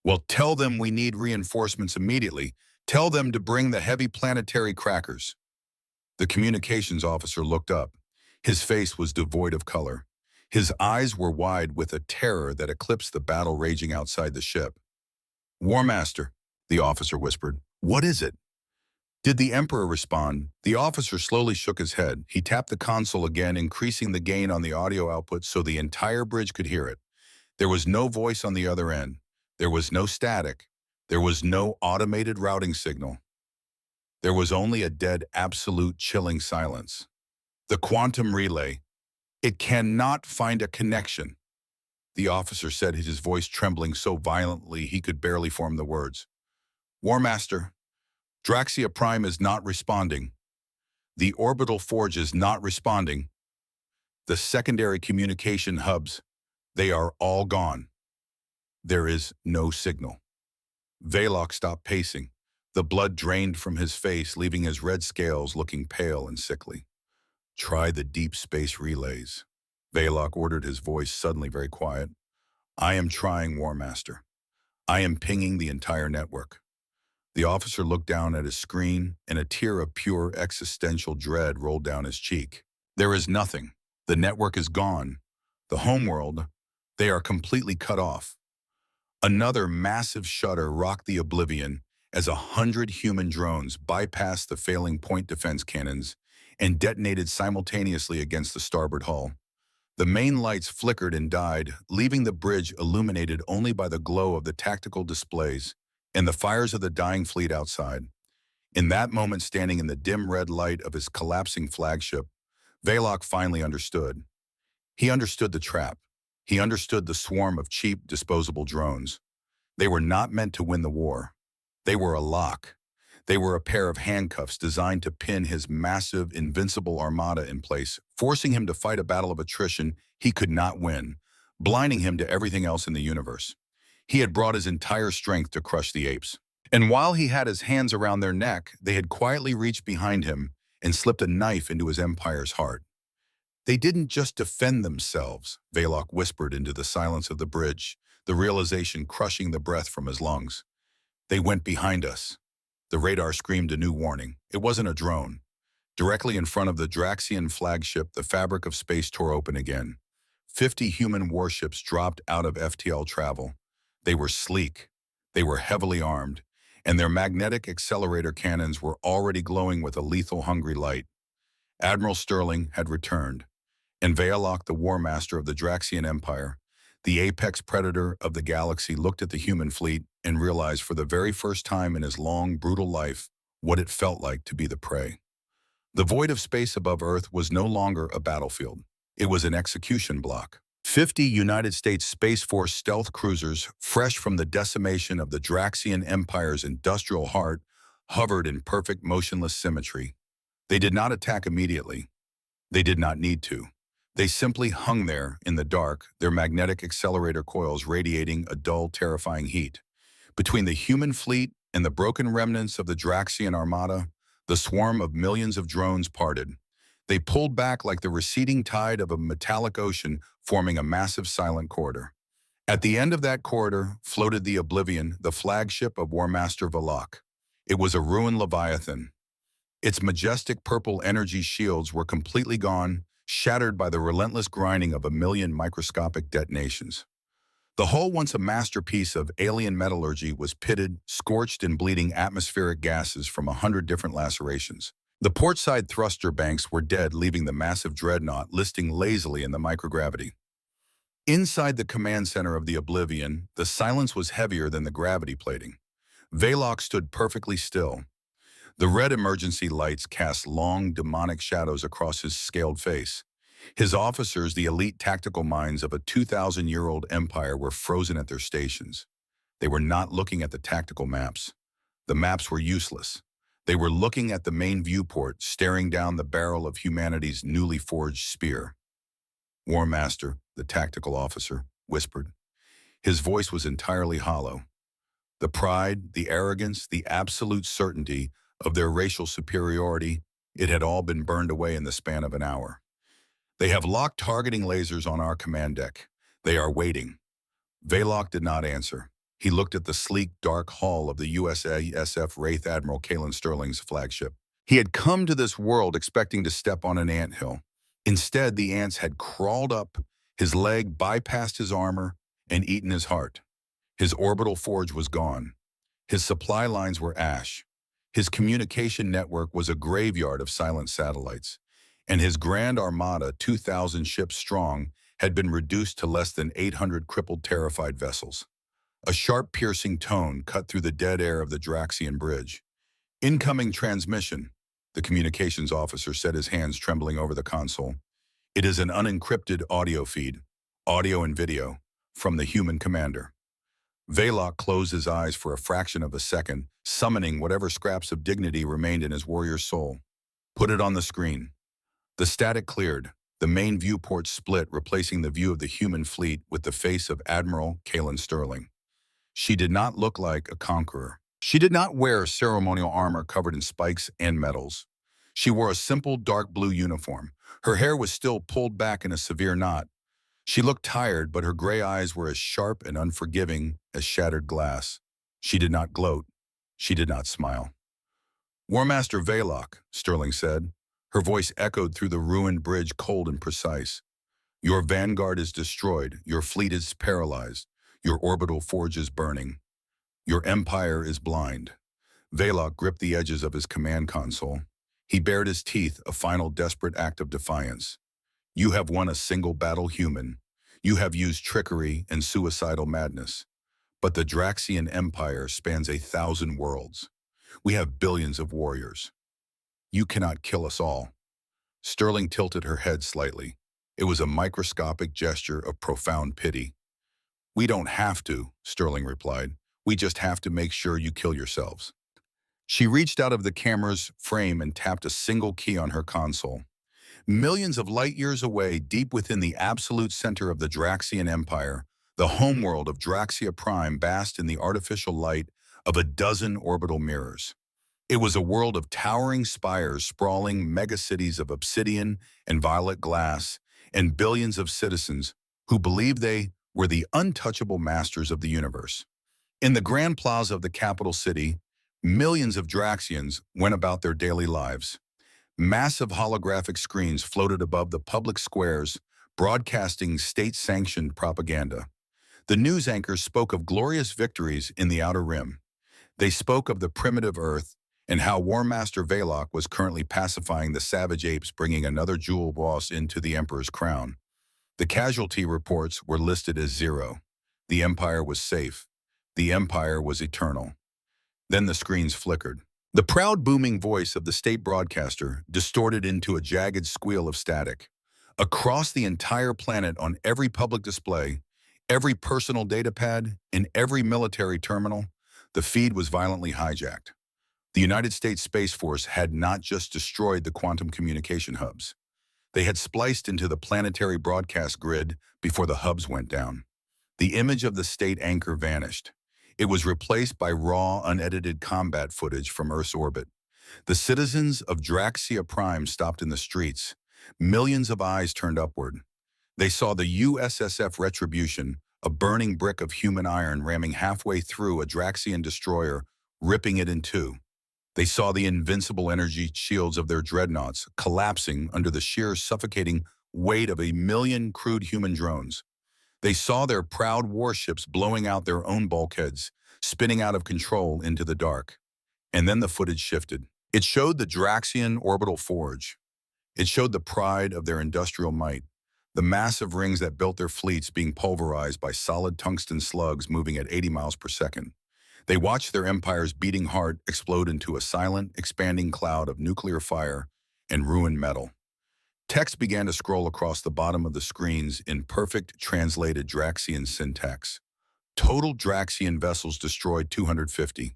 "Well, tell them we need reinforcements immediately. Tell them to bring the heavy planetary crackers." The communications officer looked up. His face was devoid of color. His eyes were wide with a terror that eclipsed the battle raging outside the ship. "War Master," the officer whispered. "What is it?" Did the Emperor respond? The officer slowly shook his head. He tapped the console again, increasing the gain on the audio output so the entire bridge could hear it. There was no voice on the other end. There was no static. There was no automated routing signal. There was only a dead, absolute, chilling silence. "The quantum relay. It cannot find a connection," the officer said, his voice trembling so violently he could barely form the words. "War Master, Draxia Prime is not responding. The orbital forge is not responding. The secondary communication hubs, they are all gone. There is no signal." Valok stopped pacing. The blood drained from his face, leaving his red scales looking pale and sickly. "Try the deep space relays," Valok ordered, his voice suddenly very quiet. "I am trying, War Master. I am pinging the entire network." The officer looked down at his screen, and a tear of pure existential dread rolled down his cheek. "There is nothing. The network is gone. The homeworld, they are completely cut off." Another massive shudder rocked the Oblivion as 100 human drones bypassed the failing point defense cannons and detonated simultaneously against the starboard hull. The main lights flickered and died, leaving the bridge illuminated only by the glow of the tactical displays and the fires of the dying fleet outside. In that moment, standing in the dim red light of his collapsing flagship, Valok finally understood. He understood the trap. He understood the swarm of cheap, disposable drones. They were not meant to win the war. They were a lock. They were a pair of handcuffs designed to pin his massive, invincible armada in place, forcing him to fight a battle of attrition he could not win, blinding him to everything else in the universe. He had brought his entire strength to crush the apes. And while he had his hands around their neck, they had quietly reached behind him and slipped a knife into his empire's heart. "They didn't just defend themselves," Valok whispered into the silence of the bridge, the realization crushing the breath from his lungs. "They went behind us." The radar screamed a new warning. It wasn't a drone. Directly in front of the Draxian flagship, the fabric of space tore open again. 50 human warships dropped out of FTL travel. They were sleek. They were heavily armed, and their magnetic accelerator cannons were already glowing with a lethal, hungry light. Admiral Sterling had returned, and Valok, the War Master of the Draxian Empire, the apex predator of the galaxy, looked at the human fleet and realized for the very first time in his long, brutal life what it felt like to be the prey. The void of space above Earth was no longer a battlefield. It was an execution block. 50 United States Space Force stealth cruisers, fresh from the decimation of the Draxian Empire's industrial heart, hovered in perfect motionless symmetry. They did not attack immediately. They did not need to. They simply hung there in the dark, their magnetic accelerator coils radiating a dull, terrifying heat. Between the human fleet and the broken remnants of the Draxian armada, the swarm of millions of drones parted. They pulled back like the receding tide of a metallic ocean, forming a massive silent corridor. At the end of that corridor floated the Oblivion, the flagship of War Master Valak. It was a ruined Leviathan. Its majestic purple energy shields were completely gone, shattered by the relentless grinding of a million microscopic detonations. The hull, once a masterpiece of alien metallurgy, was pitted, scorched and bleeding atmospheric gases from 100 different lacerations. The portside thruster banks were dead, leaving the massive dreadnought listing lazily in the microgravity. Inside the command center of the Oblivion, the silence was heavier than the gravity plating. Valok stood perfectly still. The red emergency lights cast long, demonic shadows across his scaled face. His officers, the elite tactical minds of a 2,000-year-old empire, were frozen at their stations. They were not looking at the tactical maps. The maps were useless. They were looking at the main viewport, staring down the barrel of humanity's newly forged spear. War Master, the tactical officer, whispered. His voice was entirely hollow. The pride, the arrogance, the absolute certainty of their racial superiority, it had all been burned away in the span of an hour. They have locked targeting lasers on our command deck. They are waiting. Valok did not answer. He looked at the sleek, dark hull of the USASF Wraith Admiral Kalen Sterling's flagship. He had come to this world expecting to step on an anthill. Instead, the ants had crawled up, his leg bypassed his armor, and eaten his heart. His orbital forge was gone. His supply lines were ash. His communication network was a graveyard of silent satellites. And his grand armada, 2,000 ships strong, had been reduced to less than 800 crippled, terrified vessels. A sharp, piercing tone cut through the dead air of the Draxian bridge. Incoming transmission, the communications officer said, his hands trembling over the console. It is an unencrypted audio feed, audio and video, from the human commander. Valok closed his eyes for a fraction of a second, summoning whatever scraps of dignity remained in his warrior's soul. Put it on the screen. The static cleared. The main viewport split, replacing the view of the human fleet with the face of Admiral Kalen Sterling. She did not look like a conqueror. She did not wear ceremonial armor covered in spikes and medals. She wore a simple dark blue uniform. Her hair was still pulled back in a severe knot. She looked tired, but her gray eyes were as sharp and unforgiving as shattered glass. She did not gloat. She did not smile. War Master Valok, Sterling said. Her voice echoed through the ruined bridge, cold and precise. Your vanguard is destroyed. Your fleet is paralyzed. Your orbital forge is burning. Your empire is blind. Valok gripped the edges of his command console. He bared his teeth, a final desperate act of defiance. You have won a single battle, human. You have used trickery and suicidal madness. But the Draxian Empire spans 1,000 worlds. We have billions of warriors. You cannot kill us all. Sterling tilted her head slightly. It was a microscopic gesture of profound pity. We don't have to, Sterling replied. We just have to make sure you kill yourselves. She reached out of the camera's frame and tapped a single key on her console. Millions of light years away, deep within the absolute center of the Draxian Empire, the homeworld of Draxia Prime basked in the artificial light of a dozen orbital mirrors. It was a world of towering spires, sprawling megacities of obsidian and violet glass, and billions of citizens who believed they were the untouchable masters of the universe. In the grand plaza of the capital city, millions of Draxians went about their daily lives. Massive holographic screens floated above the public squares, broadcasting state-sanctioned propaganda. The news anchors spoke of glorious victories in the Outer Rim. They spoke of the primitive Earth and how War Master Valok was currently pacifying the savage apes, bringing another jewel boss into the Emperor's crown. The casualty reports were listed as 0. The Empire was safe. The Empire was eternal. Then the screens flickered. The proud booming voice of the state broadcaster distorted into a jagged squeal of static. Across the entire planet, on every public display, every personal data pad, and every military terminal, the feed was violently hijacked. The United States Space Force had not just destroyed the quantum communication hubs. They had spliced into the planetary broadcast grid before the hubs went down. The image of the state anchor vanished. It was replaced by raw, unedited combat footage from Earth's orbit. The citizens of Draxia Prime stopped in the streets. Millions of eyes turned upward. They saw the USSF Retribution, a burning brick of human iron ramming halfway through a Draxian destroyer, ripping it in two. They saw the invincible energy shields of their dreadnoughts collapsing under the sheer suffocating weight of 1,000,000 crude human drones. They saw their proud warships blowing out their own bulkheads, spinning out of control into the dark. And then the footage shifted. It showed the Draxian orbital forge. It showed the pride of their industrial might, the massive rings that built their fleets being pulverized by solid tungsten slugs moving at 80 miles per second. They watched their empire's beating heart explode into a silent, expanding cloud of nuclear fire and ruined metal. Text began to scroll across the bottom of the screens in perfect translated Draxian syntax. Total Draxian vessels destroyed 250.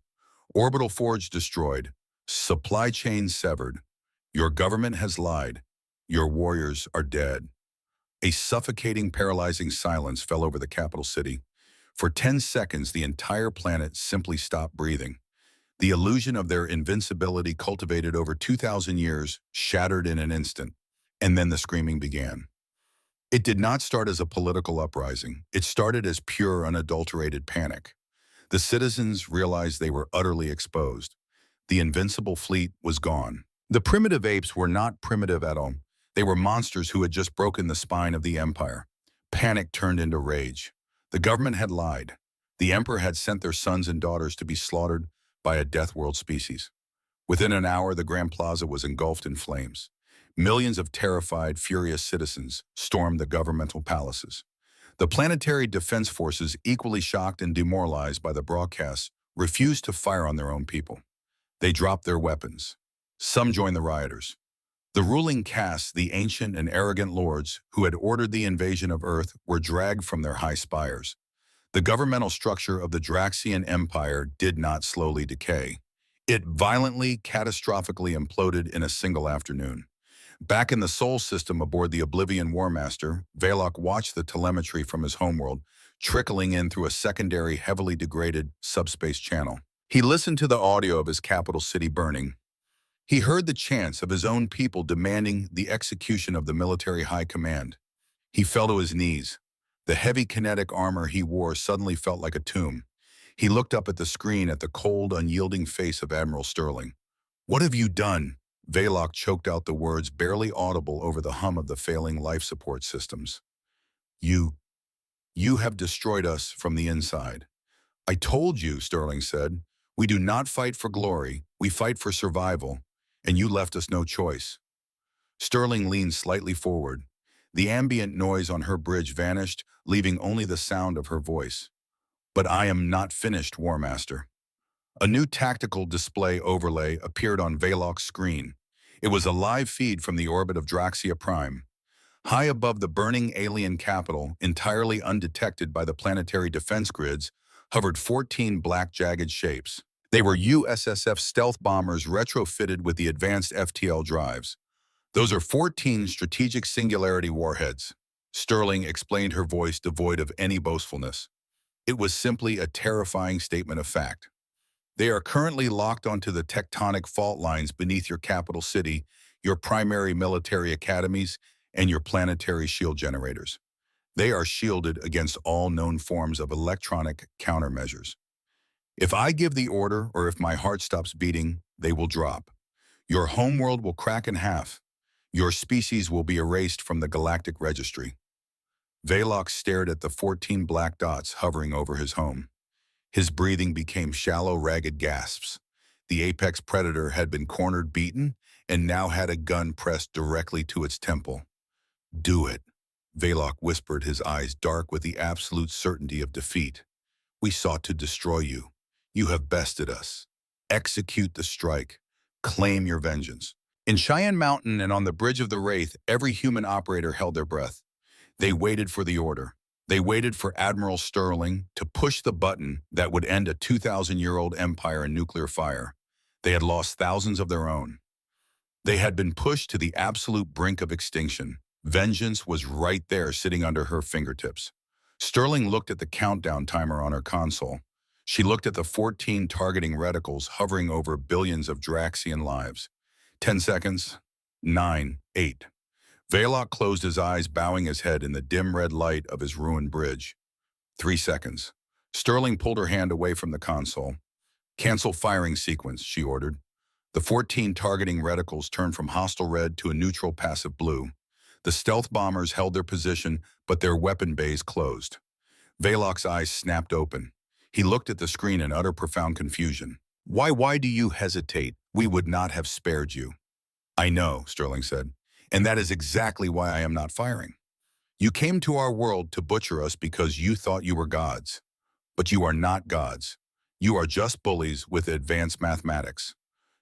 Orbital forge destroyed. Supply chain severed. Your government has lied. Your warriors are dead. A suffocating, paralyzing silence fell over the capital city. For 10 seconds, the entire planet simply stopped breathing. The illusion of their invincibility cultivated over 2,000 years shattered in an instant. And then the screaming began. It did not start as a political uprising. It started as pure, unadulterated panic. The citizens realized they were utterly exposed. The invincible fleet was gone. The primitive apes were not primitive at all. They were monsters who had just broken the spine of the empire. Panic turned into rage. The government had lied. The emperor had sent their sons and daughters to be slaughtered by a death world species. Within an hour, the Grand Plaza was engulfed in flames. Millions of terrified, furious citizens stormed the governmental palaces. The planetary defense forces, equally shocked and demoralized by the broadcasts, refused to fire on their own people. They dropped their weapons. Some joined the rioters. The ruling caste, the ancient and arrogant lords who had ordered the invasion of Earth, were dragged from their high spires. The governmental structure of the Draxian Empire did not slowly decay. It violently, catastrophically imploded in a single afternoon. Back in the Sol system aboard the Oblivion Warmaster, Valok watched the telemetry from his homeworld trickling in through a secondary, heavily degraded subspace channel. He listened to the audio of his capital city burning. He heard the chants of his own people demanding the execution of the military high command. He fell to his knees. The heavy kinetic armor he wore suddenly felt like a tomb. He looked up at the screen at the cold, unyielding face of Admiral Sterling. "What have you done?" Valok choked out the words barely audible over the hum of the failing life support systems. You have destroyed us from the inside." "I told you," Sterling said. "We do not fight for glory, we fight for survival, and you left us no choice." Sterling leaned slightly forward. The ambient noise on her bridge vanished, leaving only the sound of her voice. "But I am not finished, Warmaster." A new tactical display overlay appeared on Valok's screen. It was a live feed from the orbit of Draxia Prime. High above the burning alien capital, entirely undetected by the planetary defense grids, hovered 14 black jagged shapes. They were USSF stealth bombers retrofitted with the advanced FTL drives. "Those are 14 strategic singularity warheads," Sterling explained, her voice devoid of any boastfulness. It was simply a terrifying statement of fact. "They are currently locked onto the tectonic fault lines beneath your capital city, your primary military academies, and your planetary shield generators. They are shielded against all known forms of electronic countermeasures. If I give the order, or if my heart stops beating, they will drop. Your homeworld will crack in half. Your species will be erased from the Galactic Registry." Valok stared at the 14 black dots hovering over his home. His breathing became shallow, ragged gasps. The apex predator had been cornered, beaten, and now had a gun pressed directly to its temple. "Do it," Valok whispered, his eyes dark with the absolute certainty of defeat. "We sought to destroy you. You have bested us. Execute the strike. Claim your vengeance." In Cheyenne Mountain and on the bridge of the Wraith, every human operator held their breath. They waited for the order. They waited for Admiral Sterling to push the button that would end a 2,000-year-old empire in nuclear fire. They had lost thousands of their own. They had been pushed to the absolute brink of extinction. Vengeance was right there sitting under her fingertips. Sterling looked at the countdown timer on her console. She looked at the 14 targeting reticles hovering over billions of Draxian lives. 10 seconds. 9, 8. Valok closed his eyes, bowing his head in the dim red light of his ruined bridge. 3 seconds. Sterling pulled her hand away from the console. Cancel firing sequence, she ordered. The 14 targeting reticles turned from hostile red to a neutral passive blue. The stealth bombers held their position, but their weapon bays closed. Valok's eyes snapped open. He looked at the screen in utter profound confusion. Why do you hesitate? We would not have spared you. I know, Sterling said, and that is exactly why I am not firing. You came to our world to butcher us because you thought you were gods. But you are not gods. You are just bullies with advanced mathematics.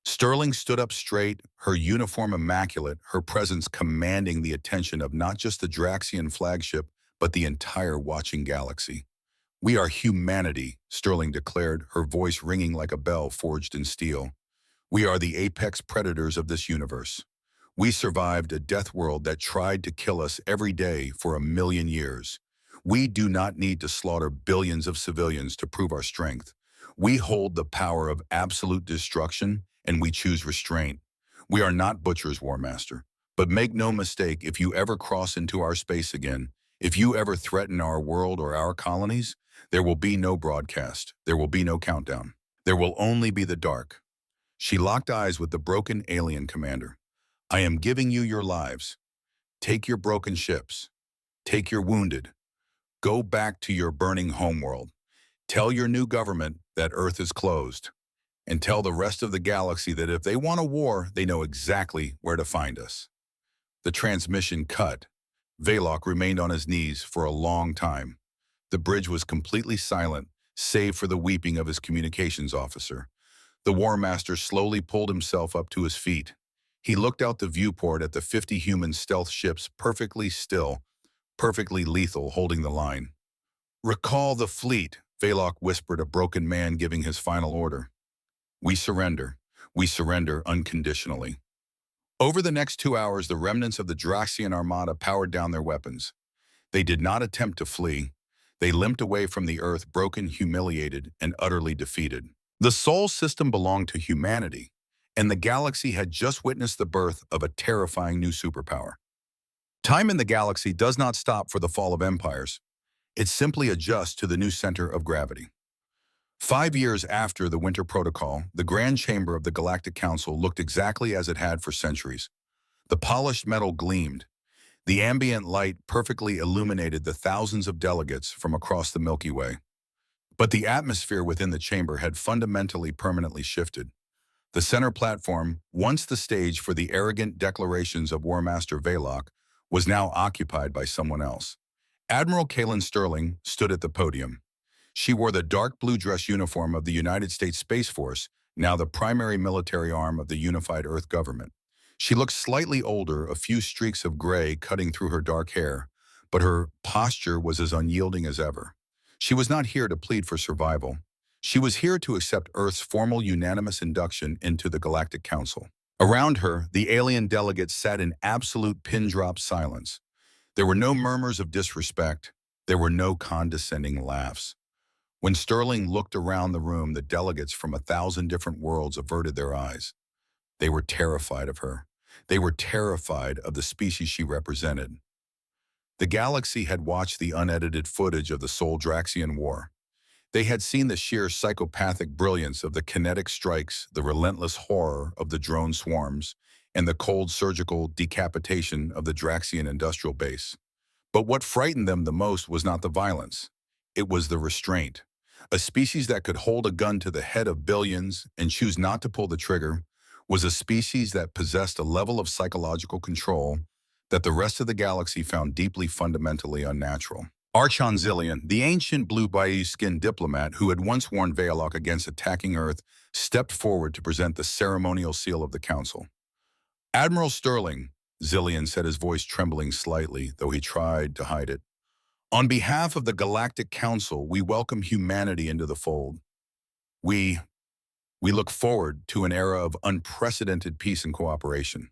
Sterling stood up straight, her uniform immaculate, her presence commanding the attention of not just the Draxian flagship, but the entire watching galaxy. We are humanity, Sterling declared, her voice ringing like a bell forged in steel. We are the apex predators of this universe. We survived a death world that tried to kill us every day for 1,000,000 years. We do not need to slaughter billions of civilians to prove our strength. We hold the power of absolute destruction, and we choose restraint. We are not butchers, War Master. But make no mistake, if you ever cross into our space again, if you ever threaten our world or our colonies, there will be no broadcast. There will be no countdown. There will only be the dark. She locked eyes with the broken alien commander. I am giving you your lives. Take your broken ships. Take your wounded. Go back to your burning homeworld. Tell your new government that Earth is closed. And tell the rest of the galaxy that if they want a war, they know exactly where to find us. The transmission cut. Valok remained on his knees for a long time. The bridge was completely silent, save for the weeping of his communications officer. The War Master slowly pulled himself up to his feet. He looked out the viewport at the 50 human stealth ships, perfectly still, perfectly lethal, holding the line. Recall the fleet, Valok whispered, a broken man giving his final order. We surrender unconditionally. Over the next 2 hours, the remnants of the Draxian armada powered down their weapons. They did not attempt to flee. They limped away from the Earth, broken, humiliated, and utterly defeated. The Sol system belonged to humanity, and the galaxy had just witnessed the birth of a terrifying new superpower. Time in the galaxy does not stop for the fall of empires. It simply adjusts to the new center of gravity. 5 years after the Winter Protocol, the Grand Chamber of the Galactic Council looked exactly as it had for centuries. The polished metal gleamed. The ambient light perfectly illuminated the thousands of delegates from across the Milky Way. But the atmosphere within the chamber had fundamentally, permanently shifted. The center platform, once the stage for the arrogant declarations of War Master Valok, was now occupied by someone else. Admiral Kaylin Sterling stood at the podium. She wore the dark blue dress uniform of the United States Space Force, now the primary military arm of the unified Earth government. She looked slightly older, a few streaks of gray cutting through her dark hair, but her posture was as unyielding as ever. She was not here to plead for survival. She was here to accept Earth's formal unanimous induction into the Galactic Council. Around her, the alien delegates sat in absolute pin-drop silence. There were no murmurs of disrespect. There were no condescending laughs. When Sterling looked around the room, the delegates from 1,000 different worlds averted their eyes. They were terrified of her. They were terrified of the species she represented. The galaxy had watched the unedited footage of the Sol Draxian War. They had seen the sheer psychopathic brilliance of the kinetic strikes, the relentless horror of the drone swarms, and the cold surgical decapitation of the Draxian industrial base. But what frightened them the most was not the violence. It was the restraint. A species that could hold a gun to the head of billions and choose not to pull the trigger was a species that possessed a level of psychological control that the rest of the galaxy found deeply fundamentally unnatural. Archon Zillion, the ancient blue bayou-skinned diplomat who had once warned Valok against attacking Earth, stepped forward to present the ceremonial seal of the Council. Admiral Sterling, Zillion said, his voice trembling slightly, though he tried to hide it. On behalf of the Galactic Council, we welcome humanity into the fold. We We look forward to an era of unprecedented peace and cooperation.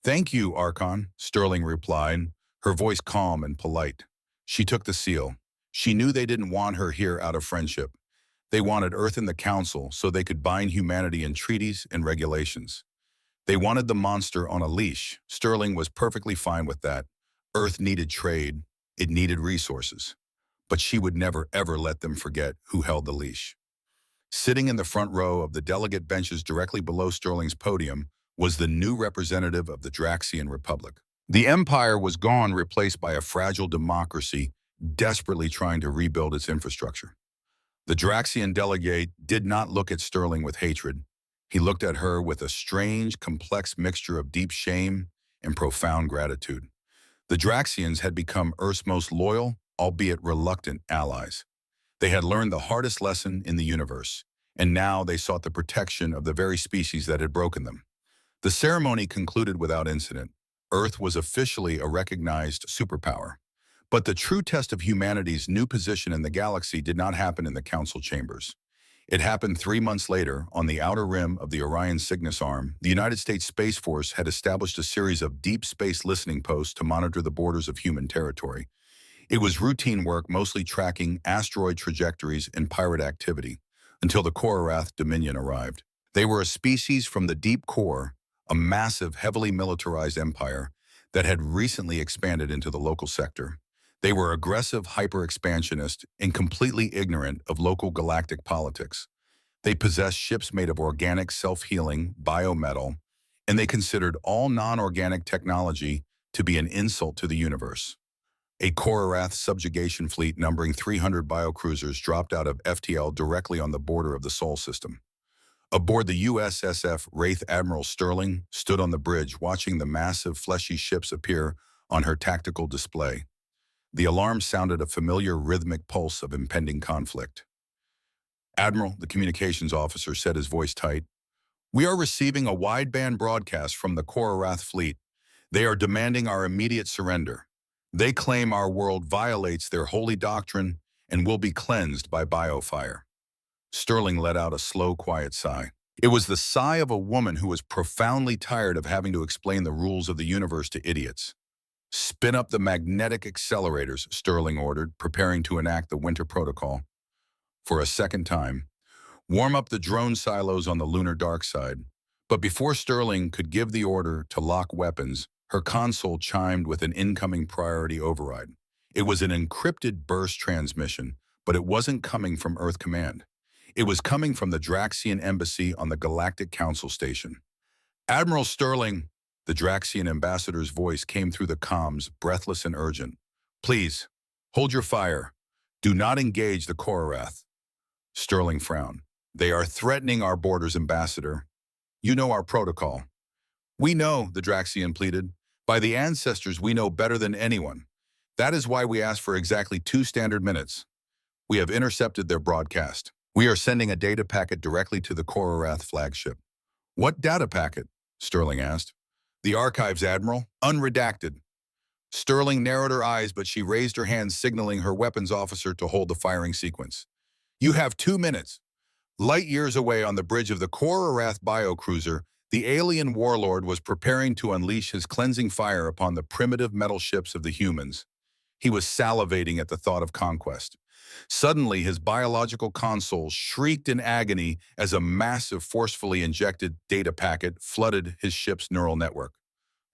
Thank you, Archon, Sterling replied, her voice calm and polite. She took the seal. She knew they didn't want her here out of friendship. They wanted Earth in the Council so they could bind humanity in treaties and regulations. They wanted the monster on a leash. Sterling was perfectly fine with that. Earth needed trade. It needed resources. But she would never, ever let them forget who held the leash. Sitting in the front row of the delegate benches directly below Sterling's podium was the new representative of the Draxian Republic. The Empire was gone, replaced by a fragile democracy desperately trying to rebuild its infrastructure. The Draxian delegate did not look at Sterling with hatred. He looked at her with a strange, complex mixture of deep shame and profound gratitude. The Draxians had become Earth's most loyal, albeit reluctant, allies. They had learned the hardest lesson in the universe, and now they sought the protection of the very species that had broken them. The ceremony concluded without incident. Earth was officially a recognized superpower. But the true test of humanity's new position in the galaxy did not happen in the council chambers. It happened 3 months later, on the outer rim of the Orion Cygnus arm. The United States Space Force had established a series of deep space listening posts to monitor the borders of human territory. It was routine work, mostly tracking asteroid trajectories and pirate activity, until the Korath Dominion arrived. They were a species from the deep core, a massive, heavily militarized empire that had recently expanded into the local sector. They were aggressive, hyper-expansionist, and completely ignorant of local galactic politics. They possessed ships made of organic, self-healing biometal, and they considered all non-organic technology to be an insult to the universe. A Korath subjugation fleet numbering 300 biocruisers dropped out of FTL directly on the border of the Sol system. Aboard the USSF Wraith, Admiral Sterling stood on the bridge watching the massive, fleshy ships appear on her tactical display. The alarm sounded a familiar rhythmic pulse of impending conflict. "Admiral," the communications officer said, his voice tight, "we are receiving a wideband broadcast from the Korath fleet. They are demanding our immediate surrender. They claim our world violates their holy doctrine and will be cleansed by biofire." Sterling let out a slow, quiet sigh. It was the sigh of a woman who was profoundly tired of having to explain the rules of the universe to idiots. "Spin up the magnetic accelerators," Sterling ordered, preparing to enact the winter protocol. For a second time, "Warm up the drone silos on the lunar dark side." But before Sterling could give the order to lock weapons, her console chimed with an incoming priority override. It was an encrypted burst transmission, but it wasn't coming from Earth Command. It was coming from the Draxian embassy on the Galactic Council station. "Admiral Sterling," the Draxian ambassador's voice came through the comms, breathless and urgent. "Please, hold your fire. Do not engage the Korath." Sterling frowned. "They are threatening our borders, Ambassador. You know our protocol." "We know," the Draxian pleaded. "By the ancestors, we know better than anyone. That is why we asked for exactly 2 standard minutes. We have intercepted their broadcast. We are sending a data packet directly to the Korath flagship." "What data packet?" Sterling asked. "The archives, Admiral. Unredacted." Sterling narrowed her eyes, but she raised her hand, signaling her weapons officer to hold the firing sequence. "You have 2 minutes." Light years away on the bridge of the Korath biocruiser, the alien warlord was preparing to unleash his cleansing fire upon the primitive metal ships of the humans. He was salivating at the thought of conquest. Suddenly, his biological console shrieked in agony as a massive, forcefully injected data packet flooded his ship's neural network.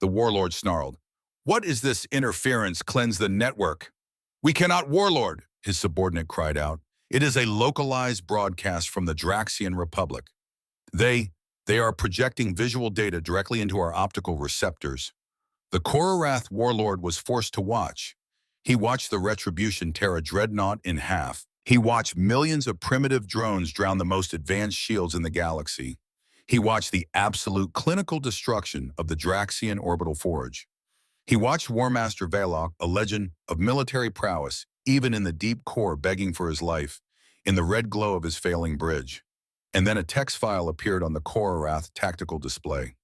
The warlord snarled, "What is this interference? Cleanse the network." "We cannot, warlord," his subordinate cried out. "It is a localized broadcast from the Draxian Republic. They are projecting visual data directly into our optical receptors." The Korath warlord was forced to watch. He watched the Retribution tear a dreadnought in half. He watched millions of primitive drones drown the most advanced shields in the galaxy. He watched the absolute clinical destruction of the Draxian orbital forge. He watched War Master Valok, a legend of military prowess, even in the deep core, begging for his life, in the red glow of his failing bridge. And then a text file appeared on the Korath tactical display.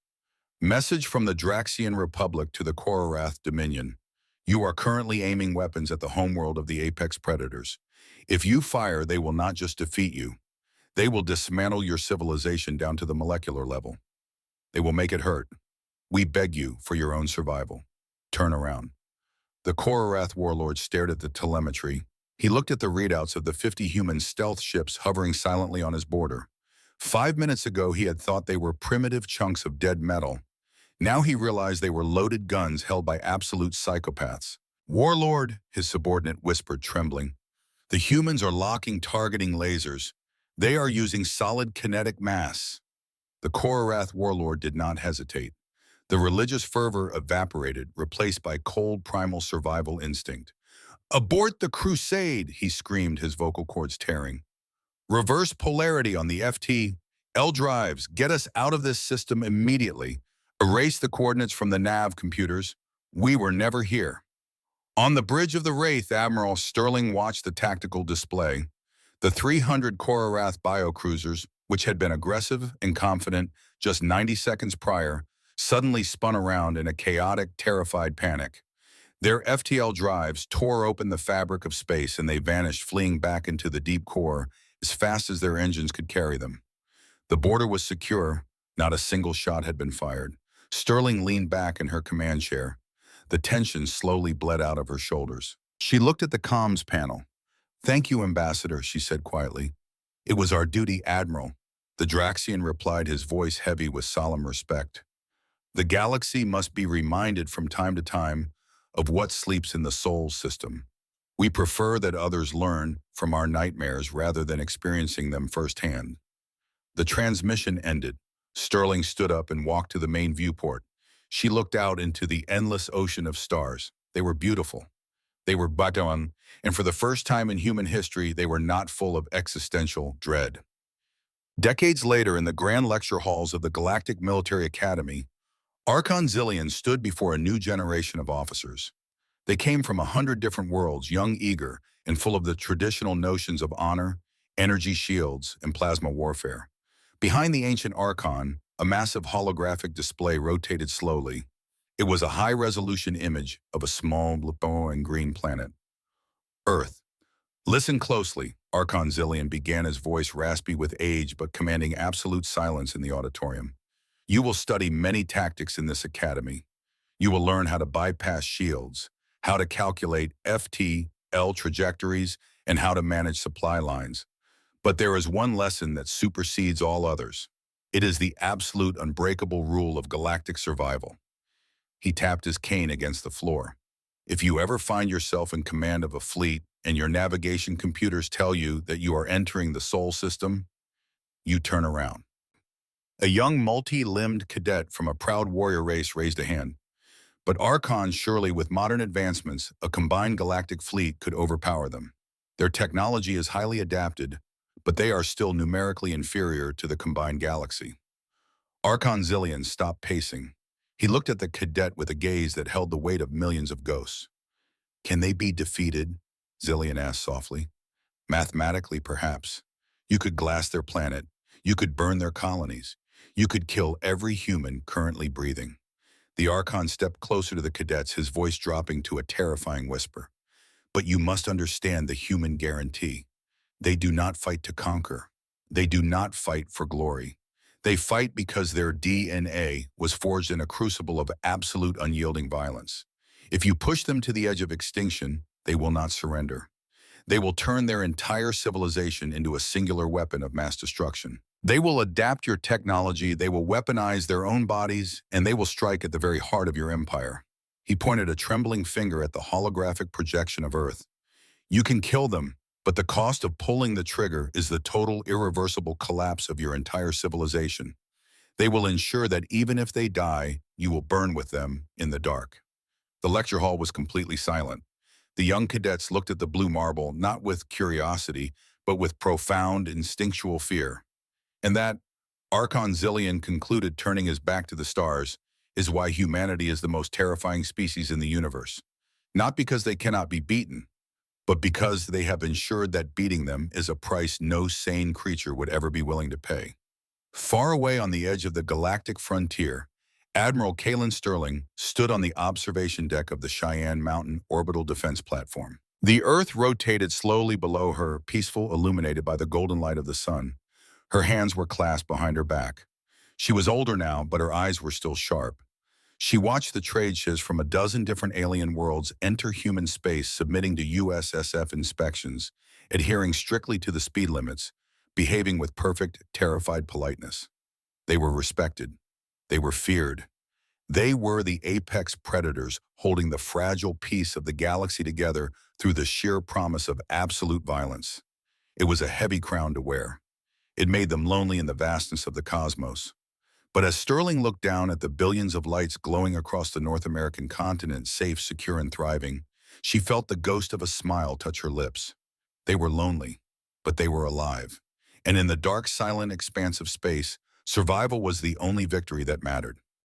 "Message from the Draxian Republic to the Korath Dominion. You are currently aiming weapons at the homeworld of the apex predators. If you fire, they will not just defeat you. They will dismantle your civilization down to the molecular level. They will make it hurt. We beg you for your own survival. Turn around. The Korath warlord stared at the telemetry. He looked at the readouts of the 50 human stealth ships hovering silently on his border. 5 minutes ago, he had thought they were primitive chunks of dead metal. Now he realized they were loaded guns held by absolute psychopaths. Warlord, his subordinate whispered, trembling. The humans are locking targeting lasers. They are using solid kinetic mass. The Korath warlord did not hesitate. The religious fervor evaporated, replaced by cold primal survival instinct. Abort the crusade, he screamed, his vocal cords tearing. Reverse polarity on the FT-L drives. Get us out of this system immediately. Erase the coordinates from the nav computers. We were never here. On the bridge of the Wraith, Admiral Sterling watched the tactical display. The 300 Korath biocruisers, which had been aggressive and confident just 90 seconds prior, suddenly spun around in a chaotic, terrified panic. Their FTL drives tore open the fabric of space and they vanished, fleeing back into the deep core as fast as their engines could carry them. The border was secure. Not a single shot had been fired. Sterling leaned back in her command chair. The tension slowly bled out of her shoulders. She looked at the comms panel. Thank you, Ambassador, she said quietly. It was our duty, Admiral. The Draxian replied, his voice heavy with solemn respect. The galaxy must be reminded from time to time of what sleeps in the Sol system. We prefer that others learn from our nightmares rather than experiencing them firsthand. The transmission ended. Sterling stood up and walked to the main viewport. She looked out into the endless ocean of stars. They were beautiful. They were baton, and for the first time in human history, they were not full of existential dread. Decades later, in the grand lecture halls of the Galactic Military Academy, Archon Zillion stood before a new generation of officers. They came from 100 different worlds, young, eager, and full of the traditional notions of honor, energy shields, and plasma warfare. Behind the ancient Archon, a massive holographic display rotated slowly. It was a high-resolution image of a small blue and green planet. Earth. Listen closely, Archon Zillion began, his voice raspy with age but commanding absolute silence in the auditorium. You will study many tactics in this academy. You will learn how to bypass shields, how to calculate FT-L trajectories, and how to manage supply lines. But there is one lesson that supersedes all others. It is the absolute unbreakable rule of galactic survival. He tapped his cane against the floor. If you ever find yourself in command of a fleet and your navigation computers tell you that you are entering the Sol system, you turn around. A young multi-limbed cadet from a proud warrior race raised a hand. But Archon, surely with modern advancements, a combined galactic fleet could overpower them. Their technology is highly adapted, but they are still numerically inferior to the combined galaxy. Archon Zillion stopped pacing. He looked at the cadet with a gaze that held the weight of millions of ghosts. Can they be defeated? Zillion asked softly. Mathematically, perhaps. You could glass their planet. You could burn their colonies. You could kill every human currently breathing. The Archon stepped closer to the cadets, his voice dropping to a terrifying whisper. But you must understand the human guarantee. They do not fight to conquer. They do not fight for glory. They fight because their DNA was forged in a crucible of absolute unyielding violence. If you push them to the edge of extinction, they will not surrender. They will turn their entire civilization into a singular weapon of mass destruction. They will adapt your technology, they will weaponize their own bodies, and they will strike at the very heart of your empire. He pointed a trembling finger at the holographic projection of Earth. You can kill them, but the cost of pulling the trigger is the total, irreversible collapse of your entire civilization. They will ensure that even if they die, you will burn with them in the dark. The lecture hall was completely silent. The young cadets looked at the blue marble, not with curiosity, but with profound, instinctual fear. And that, Archon Zillion concluded, turning his back to the stars, is why humanity is the most terrifying species in the universe. Not because they cannot be beaten, but because they have ensured that beating them is a price no sane creature would ever be willing to pay. Far away on the edge of the galactic frontier, Admiral Kalen Sterling stood on the observation deck of the Cheyenne Mountain Orbital Defense Platform. The Earth rotated slowly below her, peaceful, illuminated by the golden light of the sun. Her hands were clasped behind her back. She was older now, but her eyes were still sharp. She watched the trade ships from a dozen different alien worlds enter human space, submitting to USSF inspections, adhering strictly to the speed limits, behaving with perfect, terrified politeness. They were respected. They were feared. They were the apex predators holding the fragile piece of the galaxy together through the sheer promise of absolute violence. It was a heavy crown to wear. It made them lonely in the vastness of the cosmos. But as Sterling looked down at the billions of lights glowing across the North American continent, safe, secure, and thriving, she felt the ghost of a smile touch her lips. They were lonely, but they were alive. And in the dark, silent expanse of space, survival was the only victory that mattered.